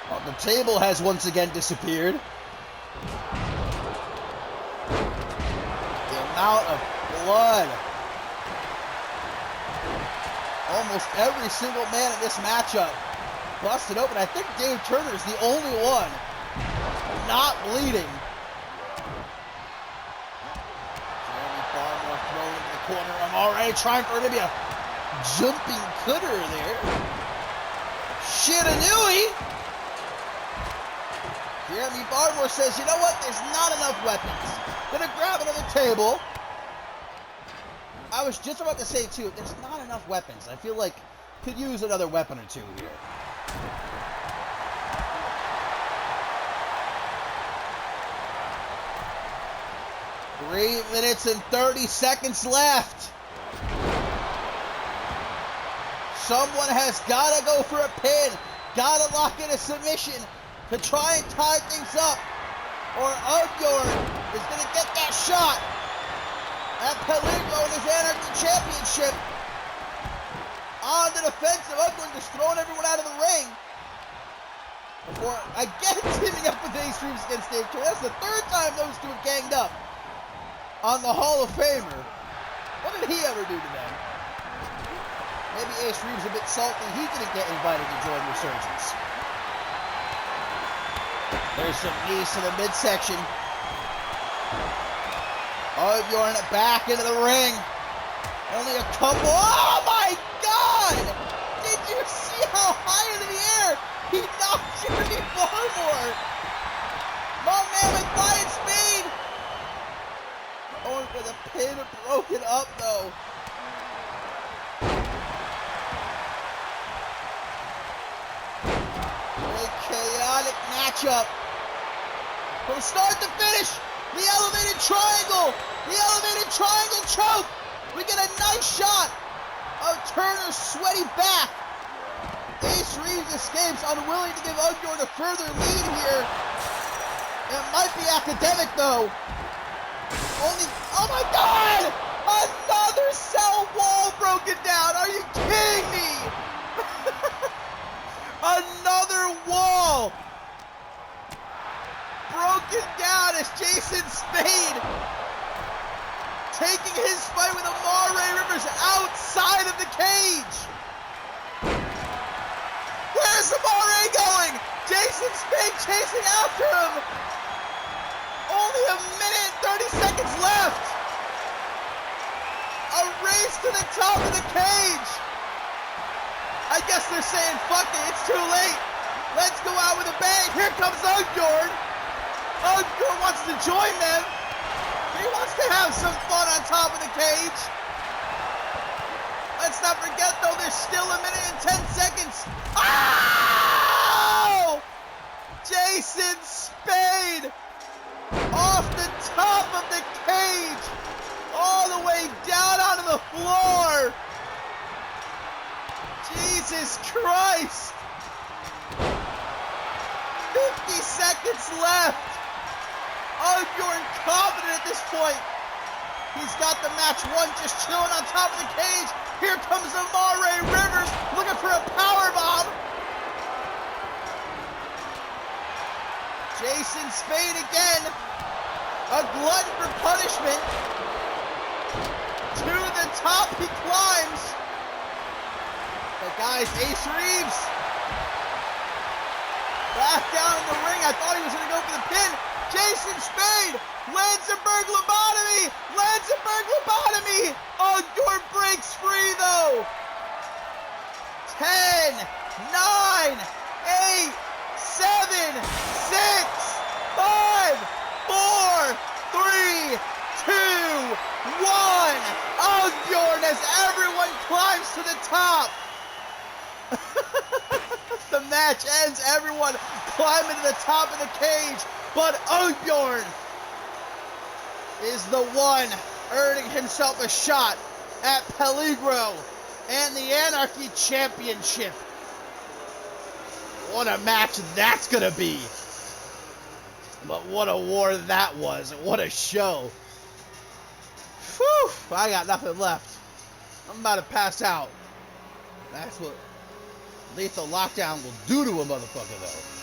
[SPEAKER 2] Well, the table has once again disappeared. The amount of blood. Almost every single man in this matchup busted open. I think Dave Turner is the only one not bleeding. Jeremy Barmore thrown into the corner. I'm already trying for maybe a jumping cutter there. Shiranui. Jeremy Barmore says, you know what? There's not enough weapons. Gonna grab another table. I was just about to say, too, there's not enough weapons. I feel like could use another weapon or two here. Three minutes and 30 seconds left. Someone has got to go for a pin. Got to lock in a submission to try and tie things up. Or Ugdorn is going to get that shot at Peligro in his Anarchy Championship. On the defensive, Ugdorn just throwing everyone out of the ring. Before again teaming up with Ace Reeves against Dave Turner. That's the third time those two have ganged up on the Hall of Famer. What did he ever do to them? Maybe Ace Reeves a bit salty. He didn't get invited to join Resurgence. There's some knees to the midsection. Ugdorn back into the ring. Only a couple. Oh my God! Did you see how high into the air he Jimmy Barmore. My man with flying speed. Going for the pin, broken up though. A chaotic matchup. From start to finish, the elevated triangle choke. We get a nice shot of Turner's sweaty back. Ace Reeves escapes, unwilling to give Unbjorn a further lead here. It might be academic though. Oh my God! Another cell wall broken down. Are you kidding me? Another wall broken down as Jason Spade taking his fight with Amare Rivers outside of the cage. Where's Amare going? Jason Spade chasing after him. Only a minute and 30 seconds left. A race to the top of the cage. I guess they're saying, fuck it, it's too late. Let's go out with a bang. Here comes Unbjorn. Unbjorn wants to join them. He wants to have some fun on top of the cage. Let's not forget, though, there's still a minute and 10 seconds. Oh! Jason Spade off the top of the cage, all the way down onto the floor. Jesus Christ. 50 seconds left. Unbjorn confident at this point. He's got the match won, just chilling on top of the cage. Here comes Amare Rivers looking for a powerbomb. Jason Spade again. A glutton for punishment. To the top he climbs. But guys, Ace Reeves back down in the ring. I thought he was going to go for the pin. Jason Spade, Lansenberg lobotomy, Unbjorn breaks free though. 10, 9, 8, 7, 6, 5, 4, 3, 2, 1. Unbjorn as everyone climbs to the top. The match ends, everyone climbing to the top of the cage, but Unbjorn is the one earning himself a shot at Peligro and the Anarchy Championship. What a match that's gonna be. But what a war that was. What a show. Whew, I got nothing left. I'm about to pass out. That's what Lethal Lockdown will do to a motherfucker, though.